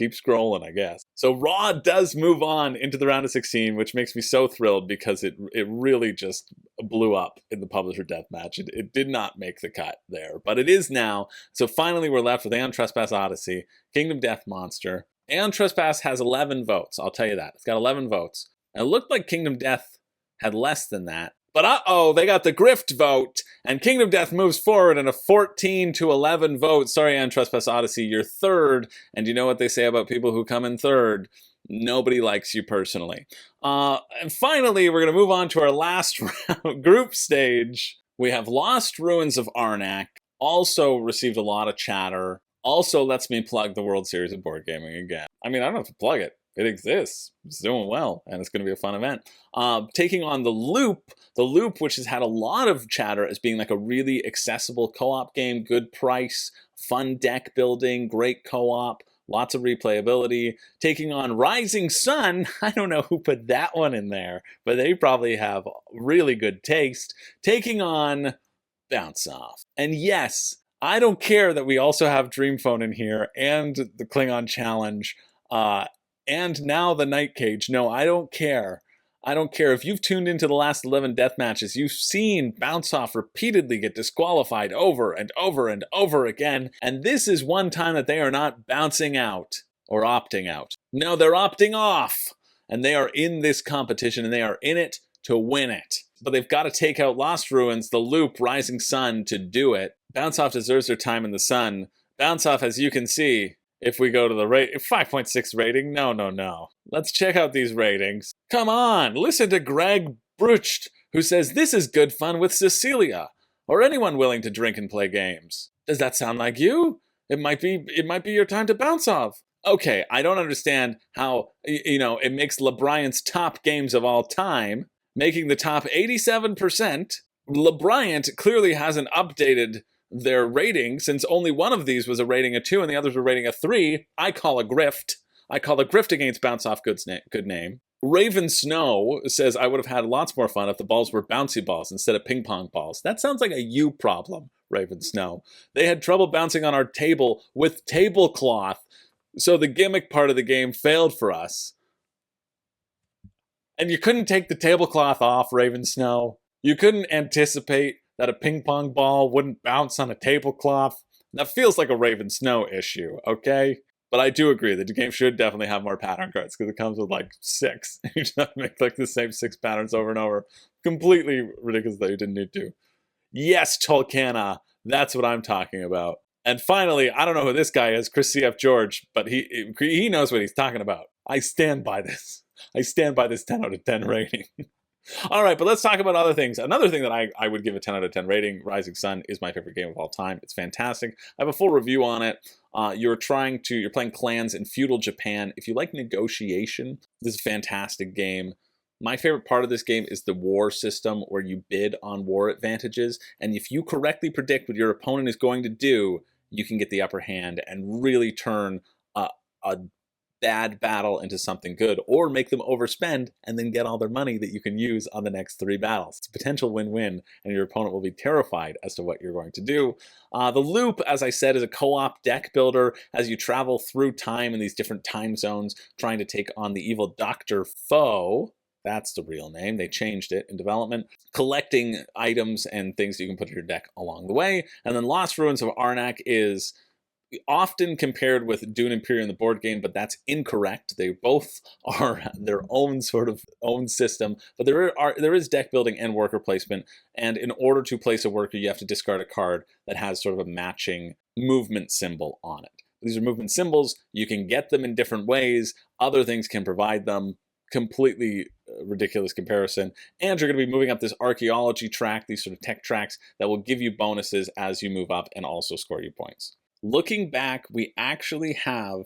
[SPEAKER 1] keep scrolling, I guess. So Raw does move on into the round of 16, which makes me so thrilled because it really just blew up in the Publisher Deathmatch. It did not make the cut there, but it is now. So finally we're left with Aeon Trespass Odyssey, Kingdom Death Monster. Aeon Trespass has 11 votes, I'll tell you that. It's got 11 votes. And it looked like Kingdom Death had less than that. But uh-oh, they got the grift vote, and Kingdom Death moves forward in a 14-11 vote. Sorry, Aeon Trespass Odyssey, you're third, and you know what they say about people who come in third? Nobody likes you personally. And finally, we're going to move on to our last group stage. We have Lost Ruins of Arnak, also received a lot of chatter, also lets me plug the World Series of Board Gaming again. I mean, I don't have to plug it. It exists. It's doing well, and it's going to be a fun event. Taking on the Loop, which has had a lot of chatter as being like a really accessible co-op game, good price, fun deck building, great co-op, lots of replayability. Taking on Rising Sun, I don't know who put that one in there, but they probably have really good taste. Taking on Bounce Off. And yes, I don't care that we also have Dream Phone in here and the Klingon Challenge, and now the Night Cage. No, I don't care. I don't care. If you've tuned into the last 11 death matches, you've seen Bounce Off repeatedly get disqualified over and over and over again. And this is one time that they are not bouncing out or opting out. No, they're opting off. And they are in this competition, and they are in it to win it. But they've got to take out Lost Ruins, the Loop, Rising Sun to do it. Bounce Off deserves their time in the sun. Bounce Off, as you can see, if we go to the 5.6 rating, no. Let's check out these ratings. Come on, listen to Greg Brucht, who says this is good fun with Cecilia, or anyone willing to drink and play games. Does that sound like you? It might be your time to bounce off. Okay, I don't understand how, it makes LeBryant's top games of all time, making the top 87%. LeBryant clearly hasn't updated their rating, since only one of these was a rating of 2 and the others were rating a 3. I call a grift. I call a grift against Bounce Off good name. Raven Snow says, I would have had lots more fun if the balls were bouncy balls instead of ping pong balls. That sounds like a you problem, Raven Snow. They had trouble bouncing on our table with tablecloth, so the gimmick part of the game failed for us. And you couldn't take the tablecloth off, Raven Snow. You couldn't anticipate that a ping pong ball wouldn't bounce on a tablecloth. That feels like a Raven Snow issue, okay? But I do agree that the game should definitely have more pattern cards, because it comes with like 6. You just have to make like the same 6 patterns over and over. Completely ridiculous that you didn't need to. Yes, Tolkana, that's what I'm talking about. And finally, I don't know who this guy is, Chris C.F. George, but he knows what he's talking about. I stand by this. I stand by this 10 out of 10 rating. All right, but let's talk about other things. Another thing that I would give a 10 out of 10 rating, Rising Sun, is my favorite game of all time. It's fantastic. I have a full review on it. You're playing clans in feudal Japan. If you like negotiation, this is a fantastic game. My favorite part of this game is the war system, where you bid on war advantages. And if you correctly predict what your opponent is going to do, you can get the upper hand and really turn a bad battle into something good, or make them overspend and then get all their money that you can use on the next 3 battles. It's a potential win-win, and your opponent will be terrified as to what you're going to do. The Loop, as I said, is a co-op deck builder as you travel through time in these different time zones, trying to take on the evil Dr. Foe. That's the real name. They changed it in development. Collecting items and things that you can put in your deck along the way. And then Lost Ruins of Arnak is often compared with Dune Imperial in the board game, but that's incorrect. They both are their own system, but there is deck building and worker placement, and in order to place a worker, you have to discard a card that has sort of a matching movement symbol on it. These are movement symbols. You can get them in different ways. Other things can provide them. Completely ridiculous comparison. And you're going to be moving up this archaeology track, these sort of tech tracks that will give you bonuses as you move up and also score you points. Looking back, we actually have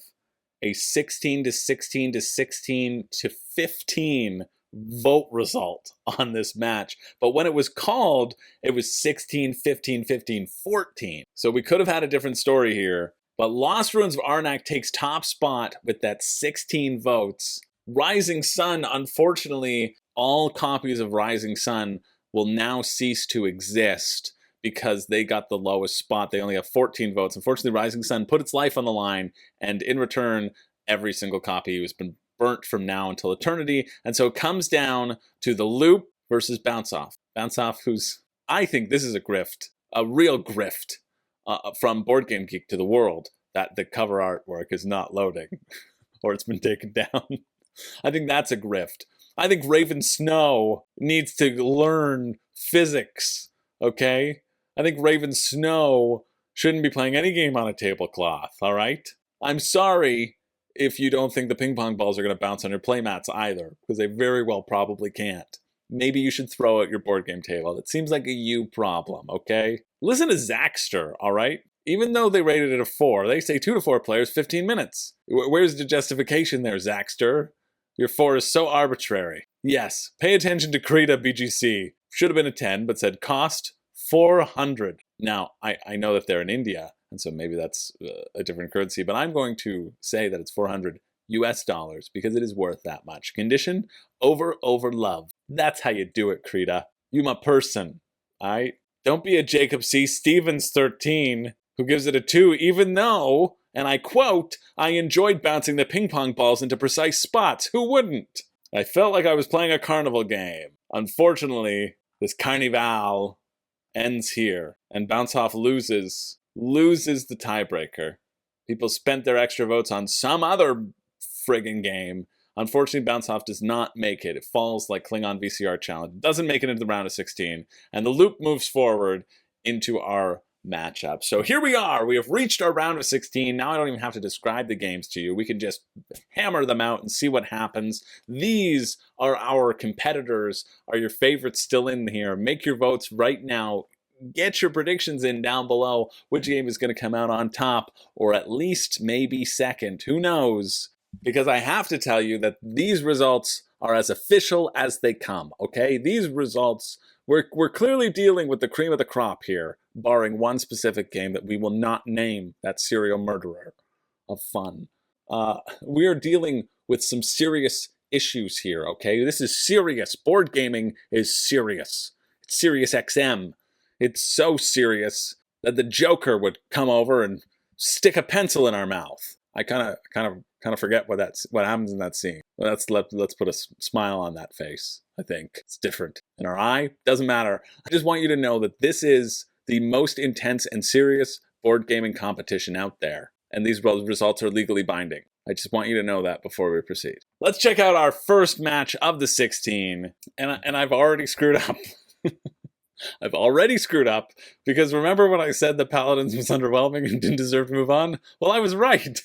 [SPEAKER 1] a 16 to 16 to 16 to 15 vote result on this match. But when it was called, it was 16, 15, 15, 14. So we could have had a different story here. But Lost Ruins of Arnak takes top spot with that 16 votes. Rising Sun, unfortunately, all copies of Rising Sun will now cease to exist, because they got the lowest spot. They only have 14 votes. Unfortunately, Rising Sun put its life on the line, and in return, every single copy has been burnt from now until eternity. And so it comes down to the Loop versus Bounce Off. Bounce Off, who's, I think this is a grift, a real grift from Board Game Geek to the world, that the cover artwork is not loading or it's been taken down. I think that's a grift. I think Raven Snow needs to learn physics, okay? I think Raven Snow shouldn't be playing any game on a tablecloth, all right? I'm sorry if you don't think the ping pong balls are going to bounce on your playmats either, because they very well probably can't. Maybe you should throw out your board game table. That seems like a you problem, okay? Listen to Zaxter, all right? Even though they rated it a 4, they say 2 to 4 players, 15 minutes. Where's the justification there, Zaxter? Your 4 is so arbitrary. Yes, pay attention to Krita BGC. Should have been a 10, but said cost 400. Now, I know that they're in India, and so maybe that's a different currency, but I'm going to say that it's 400 US dollars because it is worth that much. Condition, over love. That's how you do it, Krita. You my person, all right? Don't be a Jacob C. Stevens 13 who gives it a 2, even though, and I quote, I enjoyed bouncing the ping pong balls into precise spots. Who wouldn't? I felt like I was playing a carnival game. Unfortunately, this carnival ends here, and Bounce Off loses the tiebreaker. People spent their extra votes on some other friggin' game. Unfortunately, Bounce Off does not make it. It falls like Klingon VCR Challenge. It doesn't make it into the round of 16, and the Loop moves forward into our matchup. So here we are. We have reached our round of 16. Now I don't even have to describe the games to you. We can just hammer them out and see what happens. These are our competitors. Are your favorites still in here? Make your votes right now. Get your predictions in down below. Which game is going to come out on top, or at least maybe second? Who knows? Because I have to tell you that these results are as official as they come, okay? These results, we're clearly dealing with the cream of the crop here, barring one specific game that we will not name, that serial murderer of fun. We are dealing with some serious issues here, okay? This is serious. Board gaming is serious. It's Sirius XM. It's so serious that the Joker would come over and stick a pencil in our mouth. I kind of forget what happens in that scene. Let's put a smile on that face. I think it's different. In our eye, doesn't matter. I just want you to know that this is the most intense and serious board gaming competition out there, and these results are legally binding. I just want you to know that before we proceed. Let's check out our first match of the 16, and I've already screwed up. I've already screwed up, because remember when I said the Paladins was underwhelming and didn't deserve to move on? Well, I was right.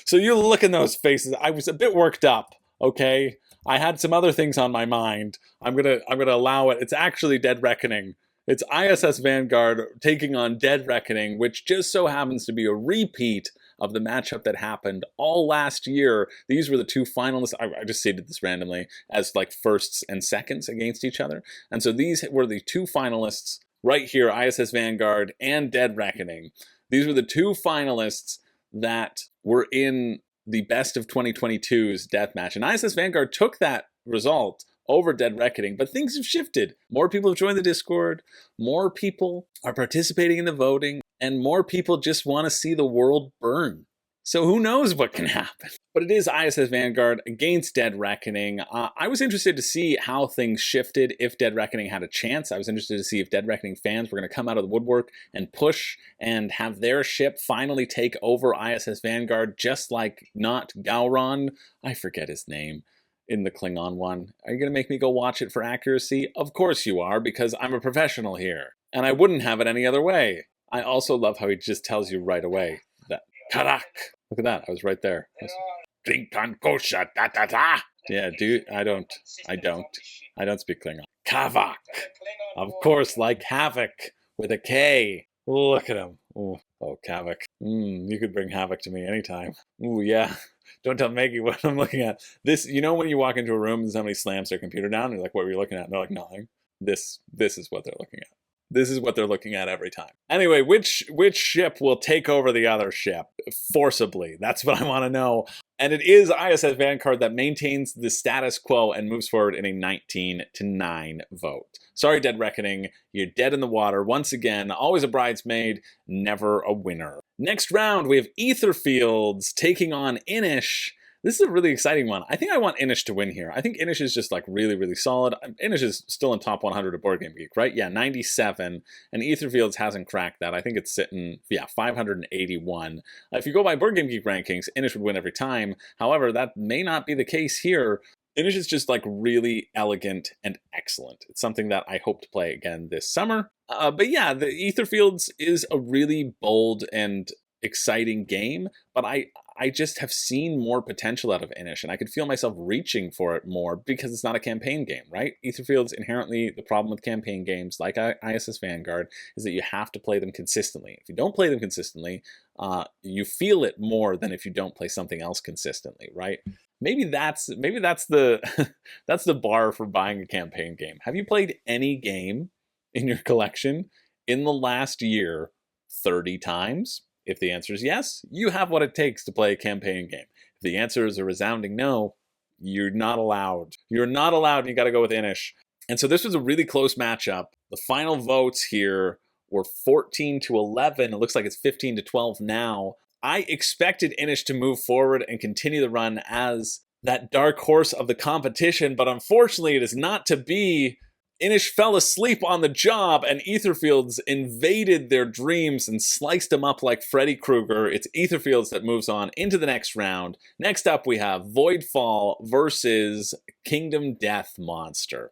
[SPEAKER 1] So you look in those faces. I was a bit worked up, okay? I had some other things on my mind. I'm gonna allow it. It's actually Dead Reckoning. It's ISS Vanguard taking on Dead Reckoning, which just so happens to be a repeat of the matchup that happened all last year. These were the two finalists. I just stated this randomly as like firsts and seconds against each other. And so these were the two finalists right here, ISS Vanguard and Dead Reckoning. These were the two finalists that were in the best of 2022's Deathmatch. And ISS Vanguard took that result over Dead Reckoning, but things have shifted. More people have joined the Discord, more people are participating in the voting, and more people just want to see the world burn. So who knows what can happen? But it is ISS Vanguard against Dead Reckoning. I was interested to see how things shifted if Dead Reckoning had a chance. I was interested to see if Dead Reckoning fans were going to come out of the woodwork and push and have their ship finally take over ISS Vanguard, just like not Gowron. I forget his name. In the Klingon one. Are you going to make me go watch it for accuracy? Of course you are, because I'm a professional here. And I wouldn't have it any other way. I also love how he just tells you right away that Karak. Look at that. I was right there. Klingon kosha da da da. Yeah, dude, I don't speak Klingon. Kavak. Of course, like Havoc with a K. Look at him. Ooh. Oh, Kavak. You could bring Havoc to me anytime. Ooh, yeah. Don't tell Maggie what I'm looking at. This, you know when you walk into a room and somebody slams their computer down, and you're like, what were you looking at? And they're like, nothing. This is what they're looking at. This is what they're looking at every time. Anyway, which ship will take over the other ship forcibly? That's what I want to know. And it is ISS Vanguard that maintains the status quo and moves forward in a 19-9 vote. Sorry, Dead Reckoning. You're dead in the water. Once again, always a bridesmaid, never a winner. Next round, we have Etherfields taking on Inish. This is a really exciting one. I think I want Inish to win here. I think Inish is just like really, really solid. Inish is still in top 100 of Board Game Geek, right? Yeah, 97. And Etherfields hasn't cracked that. I think it's sitting, yeah, 581. If you go by Board Game Geek rankings, Inish would win every time. However, that may not be the case here. Inish is just like really elegant and excellent. It's something that I hope to play again this summer. But yeah, the Etherfields is a really bold and exciting game, but I just have seen more potential out of Inish, and I could feel myself reaching for it more because it's not a campaign game, right? Etherfields, inherently, the problem with campaign games like ISS Vanguard is that you have to play them consistently. If you don't play them consistently, you feel it more than if you don't play something else consistently, right? Maybe that's the that's the bar for buying a campaign game. Have you played any game in your collection in the last year 30 times? If the answer is yes, you have what it takes to play a campaign game. If the answer is a resounding no, you're not allowed. You're not allowed, and you got to go with Inish. And so this was a really close matchup. The final votes here were 14 to 11. It looks like it's 15 to 12 now. I expected Inish to move forward and continue the run as that dark horse of the competition, but unfortunately it is not to be. Inish fell asleep on the job, and Etherfields invaded their dreams and sliced them up like Freddy Krueger. It's Etherfields that moves on into the next round. Next up, we have Voidfall versus Kingdom Death Monster.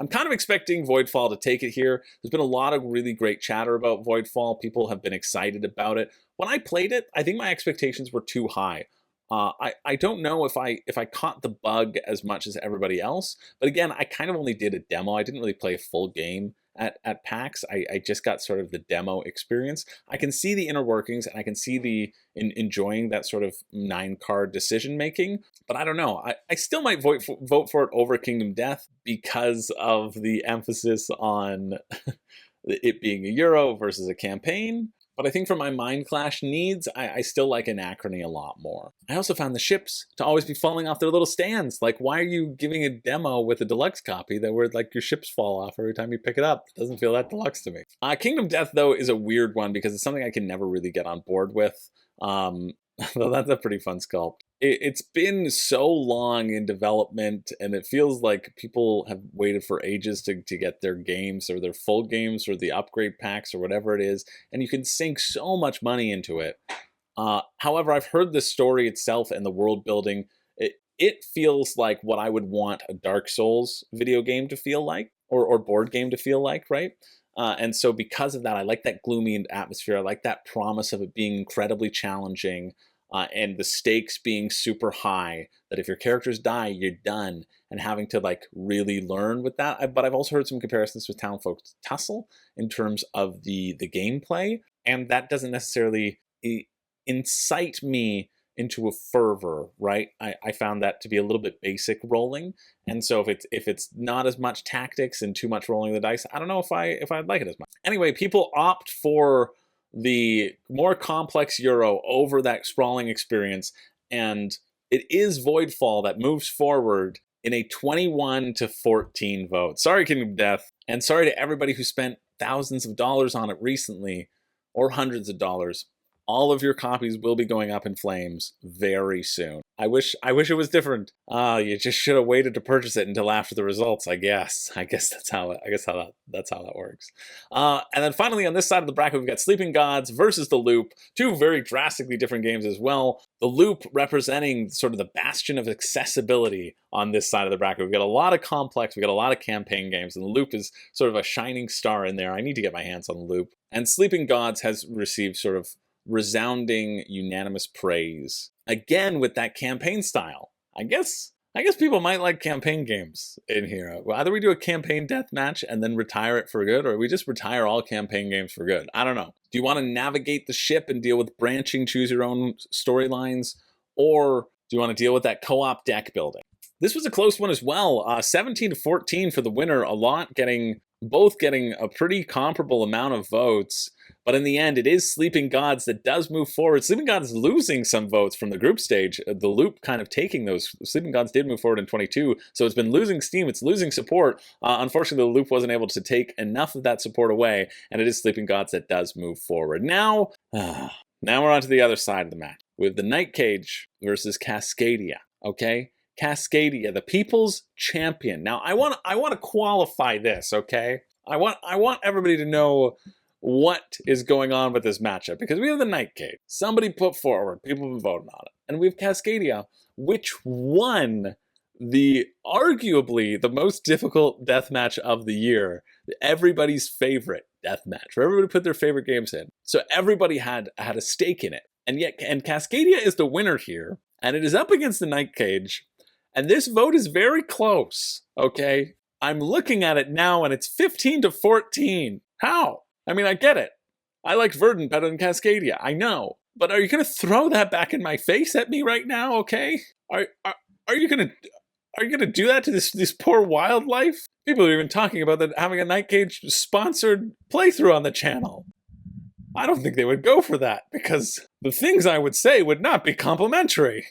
[SPEAKER 1] I'm kind of expecting Voidfall to take it here. There's been a lot of really great chatter about Voidfall. People have been excited about it. When I played it, I think my expectations were too high. I don't know if I caught the bug as much as everybody else, but again, I kind of only did a demo. I didn't really play a full game at PAX. I just got sort of the demo experience. I can see the inner workings, and I can see enjoying that sort of 9-card decision making, but I don't know. I still might vote for it over Kingdom Death because of the emphasis on it being a Euro versus a campaign. But I think for my Mind Clash needs, I still like Anachrony a lot more. I also found the ships to always be falling off their little stands. Like, why are you giving a demo with a deluxe copy that where like your ships fall off every time you pick it up? It doesn't feel that deluxe to me. Kingdom Death, though, is a weird one because it's something I can never really get on board with. Well, that's a pretty fun sculpt. It's been so long in development, and it feels like people have waited for ages to get their games or their full games or the upgrade packs or whatever it is, and you can sink so much money into it. However, I've heard the story itself and the world building. It feels like what I would want a Dark Souls video game to feel like, or board game to feel like, right? And so because of that, I like that gloomy atmosphere. I like that promise of it being incredibly challenging. And the stakes being super high, that if your characters die, you're done, and having to like really learn with that. But I've also heard some comparisons with Townfolk's Tussle in terms of the gameplay, and that doesn't necessarily incite me into a fervor, right? I found that to be a little bit basic rolling, and so if it's not as much tactics and too much rolling the dice, I don't know if I'd like it as much. Anyway, people opt for the more complex Euro over that sprawling experience, and it is Voidfall that moves forward in a 21 to 14 vote. Sorry, Kingdom Death, and sorry to everybody who spent thousands of dollars on it recently, or hundreds of dollars. All of your copies will be going up in flames very soon. I wish it was different. You just should have waited to purchase it until after the results, I guess. That's how that works. And then finally on this side of the bracket, we've got Sleeping Gods versus The Loop. Two very drastically different games as well. The Loop representing sort of the bastion of accessibility on this side of the bracket. We've got a lot of complex, we've got a lot of campaign games, and The Loop is sort of a shining star in there. I need to get my hands on The Loop. And Sleeping Gods has received sort of resounding unanimous praise again with that campaign style. I guess people might like campaign games in here. Either we do a campaign deathmatch and then retire it for good, or we just retire all campaign games for good. I don't know. Do you want to navigate the ship and deal with branching, choose your own storylines, or do you want to deal with that co-op deck building? This was a close one as well. 17 to 14 for the winner. Both getting a pretty comparable amount of votes. But in the end, it is Sleeping Gods that does move forward. Sleeping Gods losing some votes from the group stage. The Loop kind of taking those. Sleeping Gods did move forward in 22, so it's been losing steam. It's losing support. Unfortunately, the Loop wasn't able to take enough of that support away, and it is Sleeping Gods that does move forward. Now we're on to the other side of the match with the Night Cage versus Cascadia. okay? Cascadia, the people's champion. Now, I want to qualify this, okay? I want everybody to know what is going on with this matchup, because we have the Night Cage. Somebody put forward, people have been voting on it. And we have Cascadia, which won the arguably the most difficult deathmatch of the year, everybody's favorite deathmatch, where everybody put their favorite games in. So everybody had a stake in it. And Cascadia is the winner here, and it is up against the Night Cage. And this vote is very close, okay? I'm looking at it now and it's 15-14. How? I mean, I get it. I liked Verdun better than Cascadia, I know. But are you gonna throw that back in my face at me right now, okay? Are you gonna do that to this poor wildlife? People are even talking about that having a Night Cage sponsored playthrough on the channel. I don't think they would go for that, because the things I would say would not be complimentary.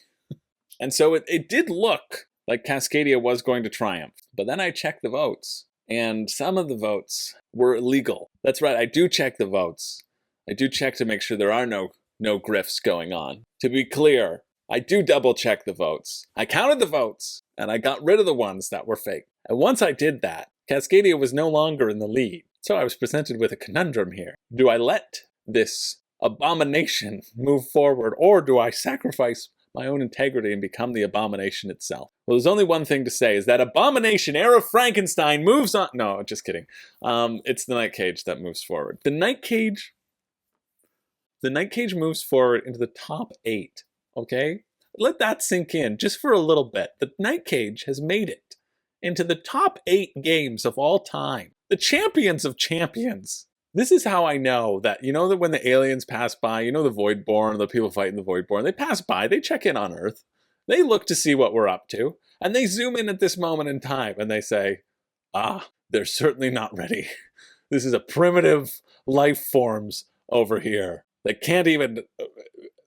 [SPEAKER 1] And so it did look like Cascadia was going to triumph. But then I checked the votes, and some of the votes were illegal. That's right, I do check the votes. I do check to make sure there are no grifts going on. To be clear, I do double check the votes. I counted the votes, and I got rid of the ones that were fake. And once I did that, Cascadia was no longer in the lead. So I was presented with a conundrum here. Do I let this abomination move forward, or do I sacrifice my own integrity and become the abomination itself? Well, there's only one thing to say, is that abomination, heir of Frankenstein, moves on. No, just kidding. It's the Night Cage that moves forward. The Night Cage moves forward into the top 8, okay? Let that sink in just for a little bit. The Night Cage has made it into the top 8 games of all time. The champions of champions. This is how I know that, you know, that when the aliens pass by, you know, the Voidborn, the people fighting the Voidborn, they pass by, they check in on Earth, they look to see what we're up to, and they zoom in at this moment in time, and they say, they're certainly not ready. This is a primitive life forms over here that can't even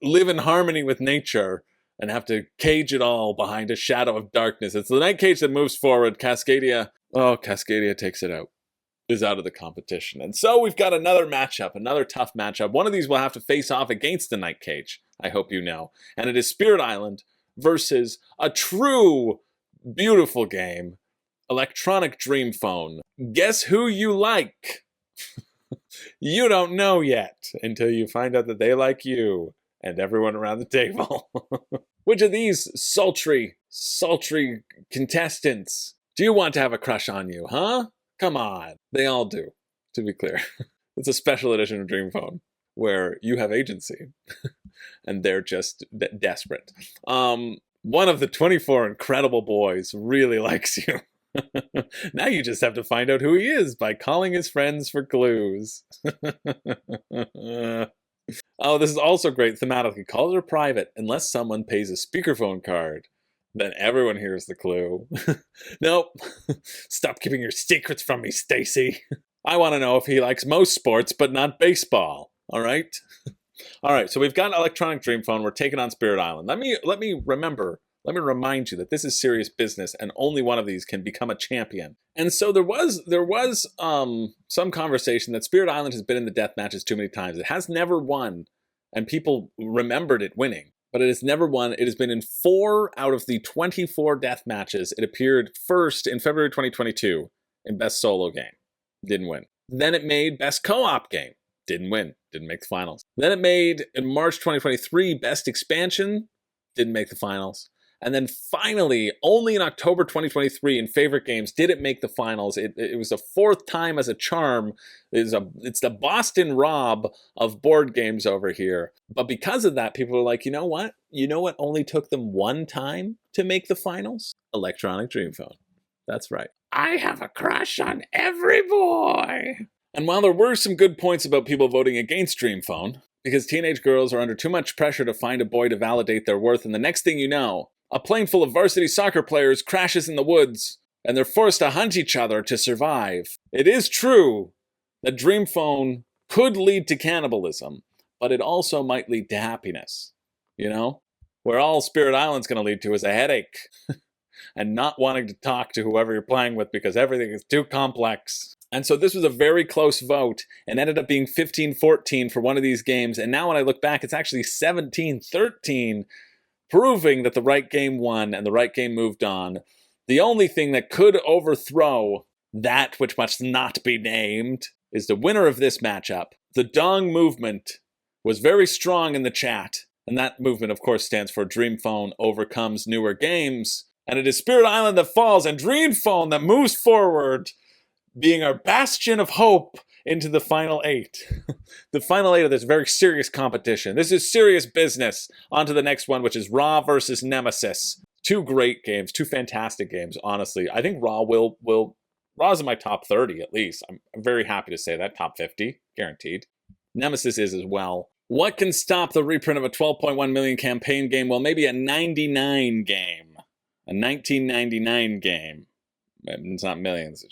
[SPEAKER 1] live in harmony with nature and have to cage it all behind a shadow of darkness. It's the Night Cage that moves forward. Cascadia takes it out. Is out of the competition. And so we've got another matchup, another tough matchup. One of these will have to face off against the Night Cage, I hope you know. And it is Spirit Island versus a true, beautiful game, Electronic Dream Phone. Guess who you like? You don't know yet until you find out that they like you and everyone around the table. Which of these sultry contestants do you want to have a crush on you, huh? Come on. They all do, to be clear. It's a special edition of Dream Phone where you have agency and they're just desperate. One of the 24 incredible boys really likes you. Now you just have to find out who he is by calling his friends for clues. Oh, this is also great thematically. Calls are private unless someone pays a speakerphone card. Then everyone hears the clue. Nope. Stop keeping your secrets from me, Stacy. I want to know if he likes most sports, but not baseball. All right? All right, so we've got Electronic Dream Phone. We're taking on Spirit Island. Let me remind you that this is serious business, and only one of these can become a champion. And so there was some conversation that Spirit Island has been in the death matches too many times. It has never won, and people remembered it winning. But it has never won. It has been in 4 out of the 24 death matches. It appeared first in February 2022 in Best Solo Game. Didn't win. Then it made Best Co-op Game. Didn't win. Didn't make the finals. Then it made, in March 2023, Best Expansion. Didn't make the finals. And then finally, only in October 2023, in Favorite Games, did it make the finals. It was the 4th time as a charm. It's the Boston Rob of board games over here. But because of that, people are like, you know what? You know what only took them 1 time to make the finals? Electronic Dream Phone. That's right. I have a crush on every boy. And while there were some good points about people voting against Dream Phone, because teenage girls are under too much pressure to find a boy to validate their worth, and the next thing you know, a plane full of varsity soccer players crashes in the woods, and they're forced to hunt each other to survive. It is true that Dream Phone could lead to cannibalism, but it also might lead to happiness. You know? Where all Spirit Island's going to lead to is a headache, and not wanting to talk to whoever you're playing with because everything is too complex. And so this was a very close vote, and ended up being 15-14 for one of these games, and now when I look back, it's actually 17-13. proving that the right game won and the right game moved on. The only thing that could overthrow that which must not be named is the winner of this matchup. The Dong movement was very strong in the chat, and that movement, of course, stands for Dream Phone Overcomes Newer Games. And it is Spirit Island that falls and Dream Phone that moves forward, being our bastion of hope into the final 8. The final 8 of this very serious competition. This is serious business. On to the next one, which is Ra versus Nemesis. 2 great games, 2 fantastic games, honestly. I think Ra's in my top 30 at least. I'm very happy to say that. Top 50, guaranteed. Nemesis is as well. What can stop the reprint of a 12.1 million campaign game? Well, maybe a 99 game. A 1999 game. It's not millions, it's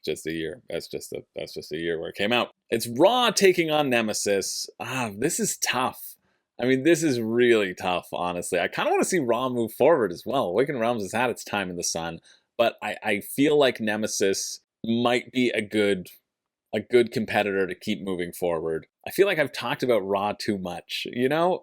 [SPEAKER 1] just a year. That's just a year where it came out. It's Ra taking on Nemesis. This is tough. I mean, this is really tough, honestly. I kind of want to see Ra move forward as well. Awakened Realms has had its time in the sun, but I feel like Nemesis might be a good competitor to keep moving forward. I feel like I've talked about Ra too much, you know?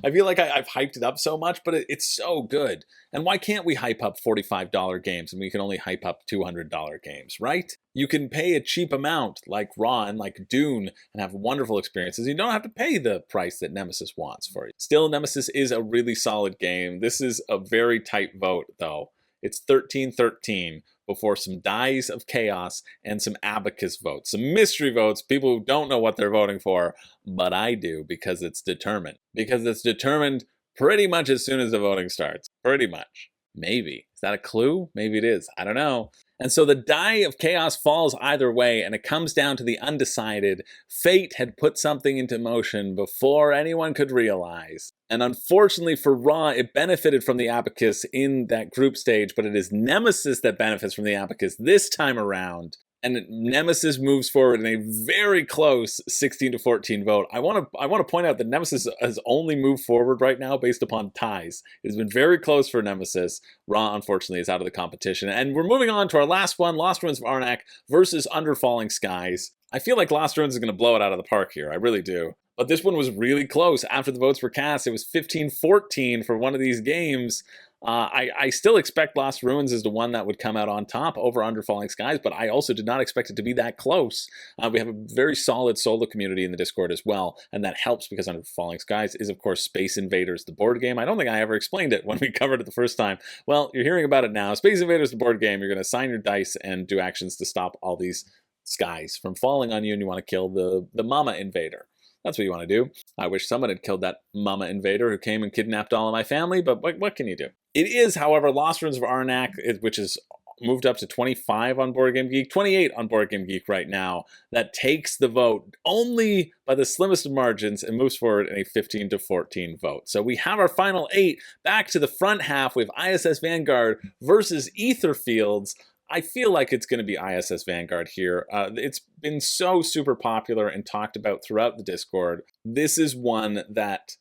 [SPEAKER 1] I feel like I've hyped it up so much, but it's so good. And why can't we hype up $45 games and we can only hype up $200 games, right? You can pay a cheap amount like Ra and like Dune and have wonderful experiences. You don't have to pay the price that Nemesis wants for you. Still, Nemesis is a really solid game. This is a very tight vote, though. It's 13-13 before some Dies of Chaos and some Abacus votes. Some mystery votes, people who don't know what they're voting for, but I do because it's determined. Because it's determined pretty much as soon as the voting starts. Pretty much. Maybe. Is that a clue? Maybe it is. I don't know. And so the die of chaos falls either way, and it comes down to the undecided. Fate had put something into motion before anyone could realize. And unfortunately for Ra, it benefited from the Abacus in that group stage, but it is Nemesis that benefits from the Abacus this time around. And Nemesis moves forward in a very close 16-14 vote. I want to point out that Nemesis has only moved forward right now based upon ties. It has been very close for Nemesis. Ra, unfortunately, is out of the competition. And we're moving on to our last one, Lost Ruins of Arnak versus Under Falling Skies. I feel like Lost Ruins is going to blow it out of the park here. I really do. But this one was really close. After the votes were cast, it was 15-14 for one of these games. I still expect Lost Ruins is the one that would come out on top over Under Falling Skies, but I also did not expect it to be that close. We have a very solid solo community in the Discord as well, and that helps because Under Falling Skies is, of course, Space Invaders, the board game. I don't think I ever explained it when we covered it the first time. Well, you're hearing about it now. Space Invaders, the board game. You're going to assign your dice and do actions to stop all these skies from falling on you, and you want to kill the Mama Invader. That's what you want to do. I wish someone had killed that Mama Invader who came and kidnapped all of my family, but what can you do? It is, however, Lost Ruins of Arnak, which is moved up to 25 on Board Game Geek, 28 on Board Game Geek right now, that takes the vote only by the slimmest of margins and moves forward in a 15-14 vote. So we have our final 8 back to the front half with ISS Vanguard versus Etherfields. I feel like it's going to be ISS Vanguard here. It's been so super popular and talked about throughout the Discord. This is one that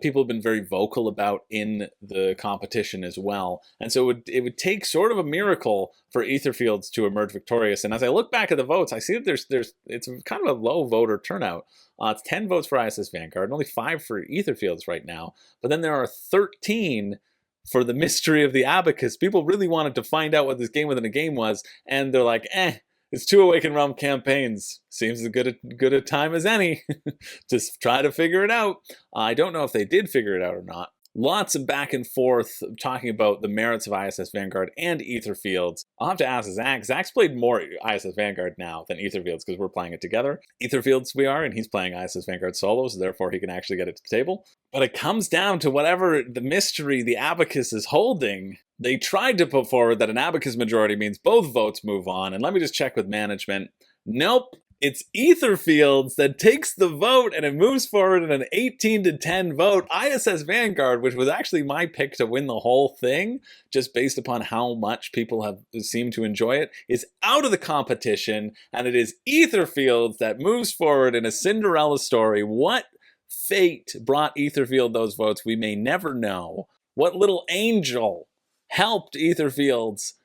[SPEAKER 1] people have been very vocal about in the competition as well. And so it would take sort of a miracle for Etherfields to emerge victorious. And as I look back at the votes, I see that it's kind of a low voter turnout. It's 10 votes for ISS Vanguard and only 5 for Etherfields right now. But then there are 13 for the mystery of the Abacus. People really wanted to find out what this game within a game was, and they're like, it's 2 Awakened Realm campaigns. Seems as good a time as any. Just try to figure it out. I don't know if they did figure it out or not. Lots of back and forth talking about the merits of ISS Vanguard and Etherfields. I'll have to ask Zach. Zach's played more ISS Vanguard now than Etherfields because we're playing it together. Etherfields we are, and he's playing ISS Vanguard solo, so therefore he can actually get it to the table. But it comes down to whatever the mystery the Abacus is holding. They tried to put forward that an Abacus majority means both votes move on, and let me just check with management. Nope. It's Etherfields that takes the vote, and it moves forward in an 18-10 vote. ISS Vanguard, which was actually my pick to win the whole thing, just based upon how much people have seemed to enjoy it, is out of the competition, and it is Etherfields that moves forward in a Cinderella story. What fate brought Etherfield those votes, we may never know. What little angel helped Etherfields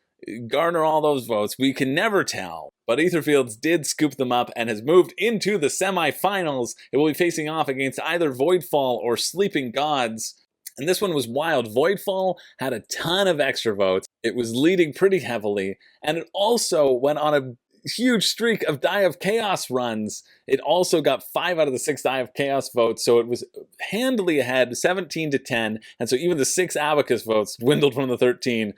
[SPEAKER 1] garner all those votes, we can never tell. But Etherfields did scoop them up and has moved into the semifinals. It will be facing off against either Voidfall or Sleeping Gods. And this one was wild. Voidfall had a ton of extra votes. It was leading pretty heavily, and it also went on a huge streak of Die of Chaos runs. It also got 5 out of the 6 Die of Chaos votes, so it was handily ahead, 17 to 10, and so even the 6 Abacus votes dwindled from the 13.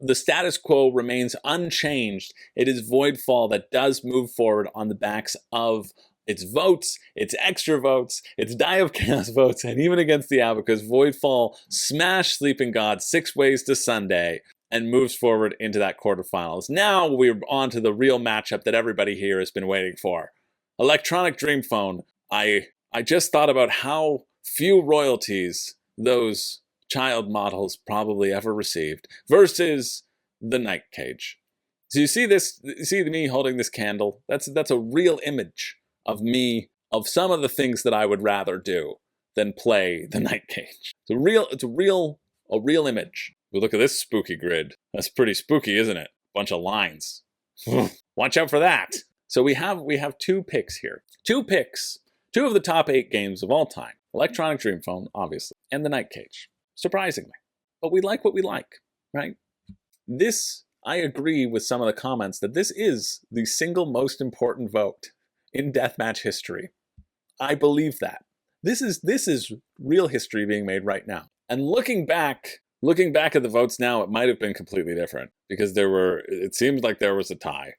[SPEAKER 1] The status quo remains unchanged. It is Voidfall that does move forward on the backs of its votes, its extra votes, its Die of Chaos votes, and even against the Abacus, Voidfall smashed Sleeping God 6 ways to Sunday and moves forward into that quarterfinals. Now we're on to the real matchup that everybody here has been waiting for. Electronic Dream Phone. I just thought about how few royalties those child models probably ever received versus the Night Cage. So you see this, you see me holding this candle? That's a real image of me, of some of the things that I would rather do than play the Night Cage. It's a real image. We look at this spooky grid. That's pretty spooky, isn't it? Bunch of lines. Watch out for that. So we have 2 picks here. 2 picks. 2 of the top 8 games of all time. Electronic Dream Phone, obviously, and the Night Cage. Surprisingly. But we like what we like, right? This, I agree with some of the comments that this is the single most important vote in deathmatch history. I believe that. This is real history being made right now. And looking back at the votes now, it might have been completely different because it seemed like there was a tie.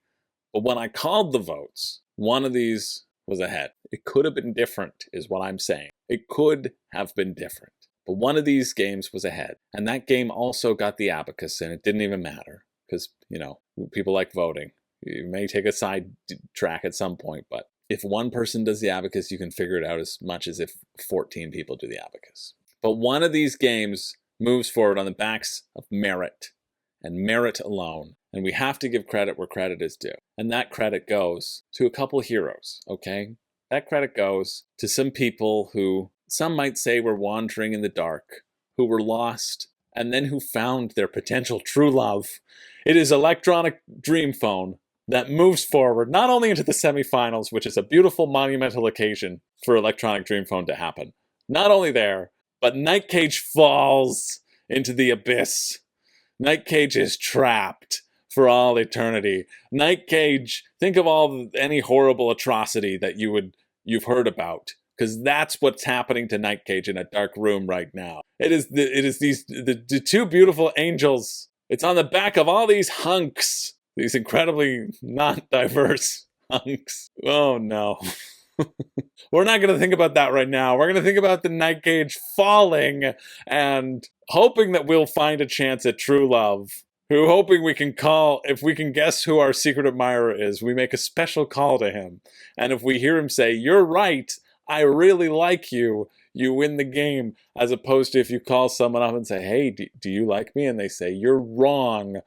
[SPEAKER 1] But when I called the votes, one of these was ahead. It could have been different, is what I'm saying. It could have been different. But one of these games was ahead. And that game also got the Abacus, and it didn't even matter because, people like voting. You may take a side track at some point, but if one person does the Abacus, you can figure it out as much as if 14 people do the Abacus. But one of these games moves forward on the backs of merit, and merit alone. And we have to give credit where credit is due. And that credit goes to a couple heroes, okay? That credit goes to some people who some might say were wandering in the dark, who were lost, and then who found their potential true love. It is Electronic Dream Phone that moves forward not only into the semifinals, which is a beautiful monumental occasion for Electronic Dream Phone to happen. Not only there, but Night Cage falls into the abyss. Night Cage is trapped for all eternity. Night Cage, think of any horrible atrocity that you've heard about, because that's what's happening to Night Cage in a dark room right now. It is the 2 beautiful angels. It's on the back of all these hunks, these incredibly not diverse hunks. Oh no. We're not going to think about that right now. We're going to think about the Night Cage falling and hoping that we'll find a chance at true love. Hoping we can call, if we can guess who our secret admirer is, we make a special call to him. And if we hear him say, "You're right, I really like you," you win the game. As opposed to if you call someone up and say, "Hey, do you like me?" And they say, "You're wrong.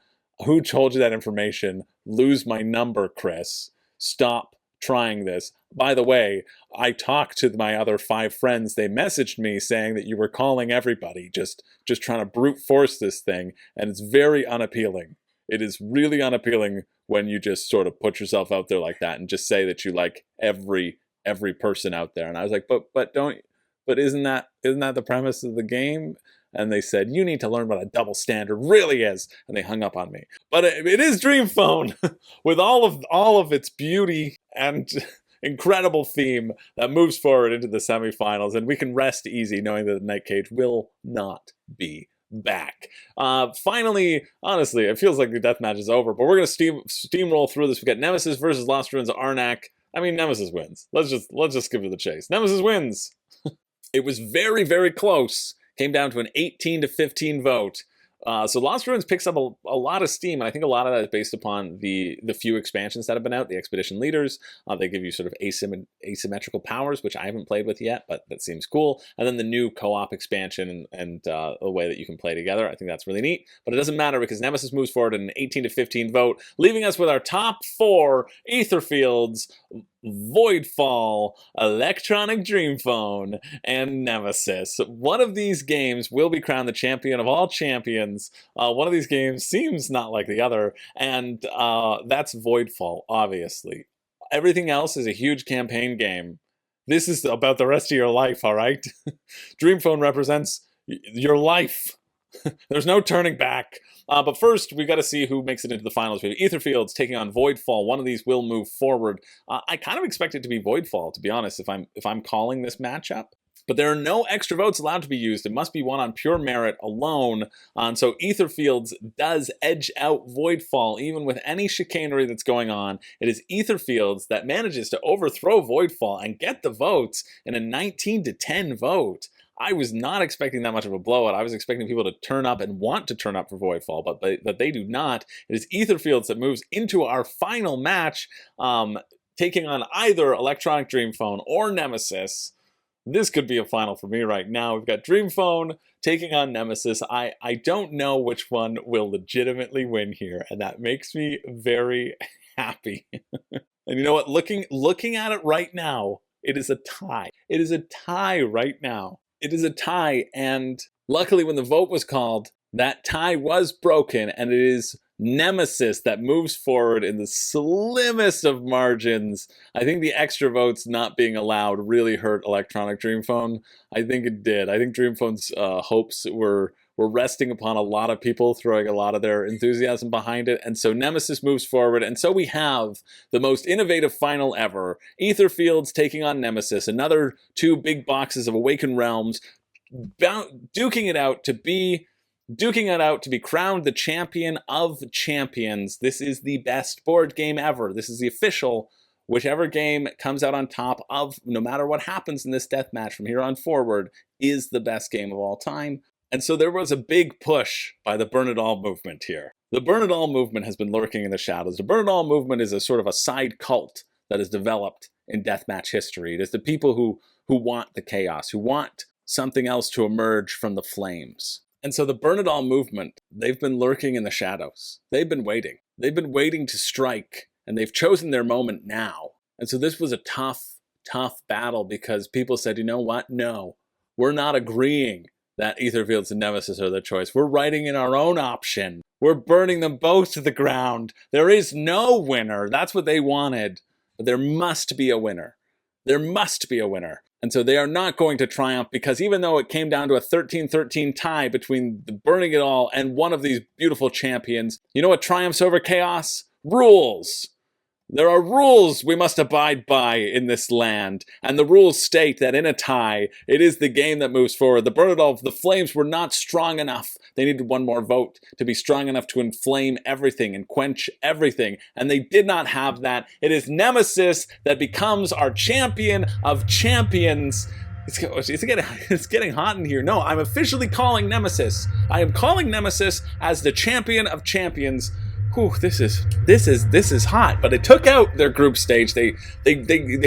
[SPEAKER 1] Who told you that information? Lose my number, Chris. Stop trying this. By the way, I talked to my other 5 friends. They messaged me saying that you were calling everybody, just trying to brute force this thing, and it's very unappealing. It is really unappealing when you just sort of put yourself out there like that and just say that you like every person out there." And I was like, but isn't that the premise of the game? And they said, "You need to learn what a double standard really is." And they hung up on me. But it is Dream Phone with all of its beauty and incredible theme that moves forward into the semifinals. And we can rest easy knowing that the Night Cage will not be back. Finally, honestly, it feels like the deathmatch is over, but we're going to steamroll through this. We got Nemesis versus Lost Ruins of Arnak. I mean, Nemesis wins. Let's just give it the chase. Nemesis wins. It was very, very close. Came down to an 18 to 15 vote. So Lost Ruins picks up a lot of steam, and I think a lot of that is based upon the few expansions that have been out, the Expedition Leaders. They give you sort of asymmetrical powers, which I haven't played with yet, but that seems cool. And then the new co-op expansion and a way that you can play together. I think that's really neat. But it doesn't matter because Nemesis moves forward in an 18 to 15 vote, leaving us with our top 4 Etherfields, Voidfall, Electronic Dream Phone, and Nemesis. One of these games will be crowned the champion of all champions. One of these games seems not like the other, and that's Voidfall, obviously. Everything else is a huge campaign game. This is about the rest of your life, all right? Dream Phone represents your life. There's no turning back. But first, we've got to see who makes it into the finals. We have Etherfields taking on Voidfall. One of these will move forward. I kind of expect it to be Voidfall, to be honest, if I'm calling this matchup. But there are no extra votes allowed to be used. It must be won on pure merit alone. So Etherfields does edge out Voidfall, even with any chicanery that's going on. It is Etherfields that manages to overthrow Voidfall and get the votes in a 19-10 vote. I was not expecting that much of a blowout. I was expecting people to turn up and want to turn up for Voidfall, but they do not. It is Etherfields that moves into our final match, taking on either Electronic Dream Phone or Nemesis. This could be a final for me right now. We've got Dream Phone taking on Nemesis. I don't know which one will legitimately win here, and that makes me very happy. And you know what? Looking at it right now, it is a tie. It is a tie right now. It is a tie, and luckily when the vote was called, that tie was broken, and it is Nemesis that moves forward in the slimmest of margins. I think the extra votes not being allowed really hurt Electronic Dream Phone. I think it did. I think Dream Phone's hopes were resting upon a lot of people throwing a lot of their enthusiasm behind it, and so Nemesis moves forward, and so we have the most innovative final ever. Etherfields taking on Nemesis, another two big boxes of Awakened Realms, duking it out to be crowned the champion of champions. This is the best board game ever. This is the official, whichever game comes out on top of, no matter what happens in this deathmatch from here on forward, is the best game of all time. And so there was a big push by the Burn It All movement here. The Burn It All movement has been lurking in the shadows. The Burn It All movement is a sort of a side cult that has developed in deathmatch history. It is the people who want the chaos, who want something else to emerge from the flames. And so the Burn It All movement, they've been lurking in the shadows. They've been waiting. They've been waiting to strike, and they've chosen their moment now. And so this was a tough battle because people said, you know what? No, we're not agreeing that Etherfields and Nemesis are the choice. We're writing in our own option. We're burning them both to the ground. There is no winner. That's what they wanted. But there must be a winner. There must be a winner. And so they are not going to triumph because even though it came down to a 13-13 tie between the Burning It All and one of these beautiful champions, you know what triumphs over chaos? Rules. There are rules we must abide by in this land, and the rules state that in a tie, it is the game that moves forward. The Burn It All, the flames were not strong enough. They needed one more vote to be strong enough to inflame everything and quench everything, and they did not have that. It is Nemesis that becomes our champion of champions. It's getting hot in here. No, I'm officially calling Nemesis. I am calling Nemesis as the champion of champions. Whew, this is hot. But it took out their group stage. They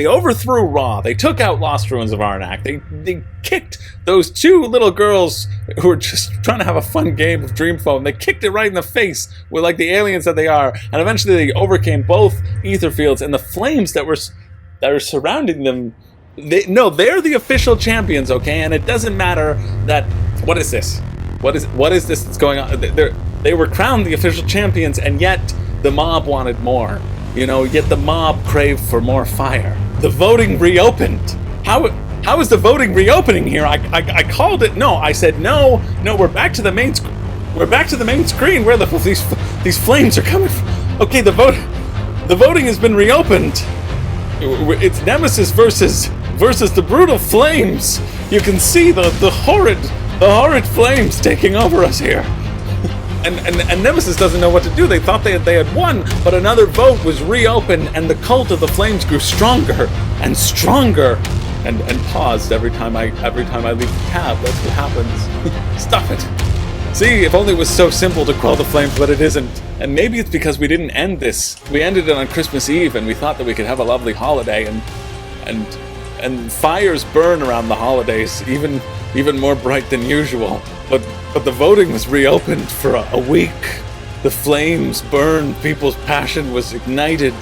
[SPEAKER 1] overthrew Raw. They took out Lost Ruins of Arnak. They kicked those two little girls who were just trying to have a fun game of Dream Phone. They kicked it right in the face with like the aliens that they are. And eventually they overcame both Etherfields and the flames that were surrounding them. They're the official champions, okay? And it doesn't matter that. What is this? What is this that's going on? They were crowned the official champions, and yet the mob wanted more. Yet the mob craved for more fire. The voting reopened. How is the voting reopening here? I called it. No, I said no. We're back to the main. We're back to the main screen where these flames are coming from. Okay, the voting has been reopened. It's Nemesis versus the brutal flames. You can see the horrid flames taking over us here. And Nemesis doesn't know what to do. They thought they had won, but another vote was reopened, and the cult of the flames grew stronger and stronger, and paused every time I leave the cab. That's what happens. Stop it. See, if only it was so simple to quell the flames, but it isn't. And maybe it's because we didn't end this. We ended it on Christmas Eve, and we thought that we could have a lovely holiday, and fires burn around the holidays, even more bright than usual. But the voting was reopened for a week. The flames burned. People's passion was ignited.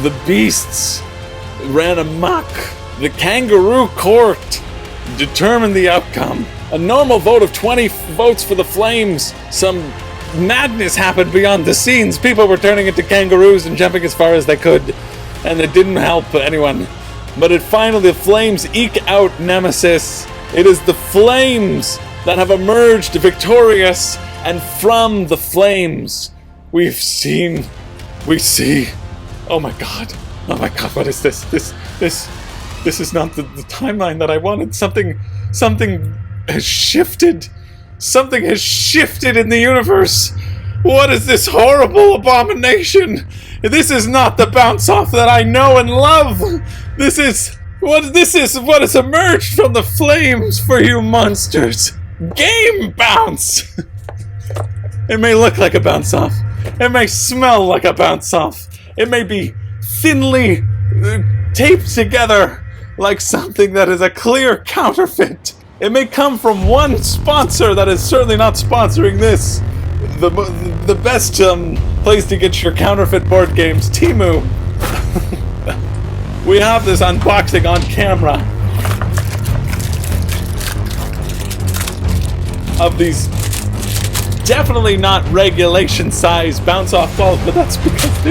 [SPEAKER 1] The beasts ran amok. The kangaroo court determined the outcome. A normal vote of 20 votes for the flames. Some madness happened beyond the scenes. People were turning into kangaroos and jumping as far as they could. And it didn't help anyone. But finally, the flames eke out Nemesis. It is the flames that have emerged victorious, and from the flames we see. Oh my god, what is this? This is not the timeline that I wanted. Something has shifted. Something has shifted in the universe. What is this horrible abomination? This is not the bounce off that I know and love. This is what has emerged from the flames for you monsters. Game bounce. It may look like a bounce off. It may smell like a bounce off. It may be thinly taped together like something that is a clear counterfeit. It may come from one sponsor that is certainly not sponsoring this. The best place to get your counterfeit board games, Temu. We have this unboxing on camera of these definitely not regulation size bounce off balls, but that's because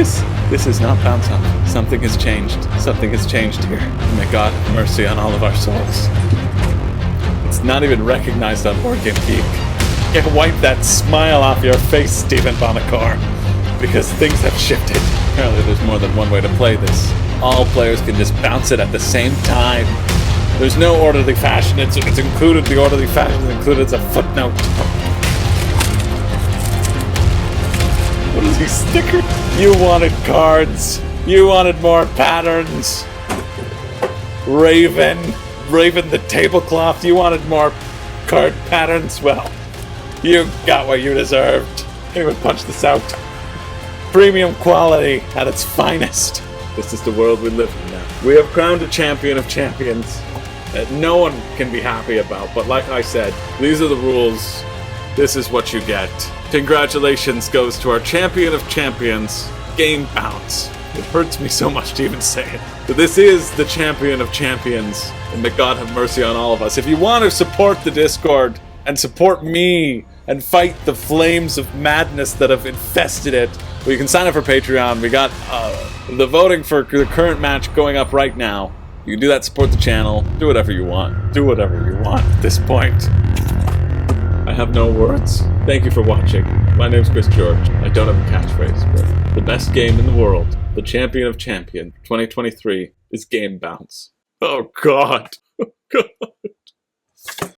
[SPEAKER 1] this is not bounce off. Something has changed. Something has changed here. May God have mercy on all of our souls. It's not even recognized on Board Game Geek. Can't wipe that smile off your face, Stephen Bonacore, because things have shifted. Apparently there's more than one way to play this. All players can just bounce it at the same time. There's no orderly fashion. It's included, the orderly fashion is included as a footnote. What is he, sticker? You wanted cards. You wanted more patterns. Raven the tablecloth. You wanted more card patterns. Well, you got what you deserved. He would punch this out. Premium quality at its finest. This is the world we live in now. We have crowned a champion of champions that no one can be happy about. But like I said, these are the rules. This is what you get. Congratulations goes to our champion of champions, Game Bounce. It hurts me so much to even say it. But this is the champion of champions, and may God have mercy on all of us. If you want to support the Discord and support me and fight the flames of madness that have infested it, well, you can sign up for Patreon. We got the voting for the current match going up right now. You can do that, support the channel, do whatever you want. Do whatever you want at this point. I have no words. Thank you for watching. My name's Chris George. I don't have a catchphrase, but the best game in the world, the champion of champion, 2023, is Game Bounce. Oh God. Oh God.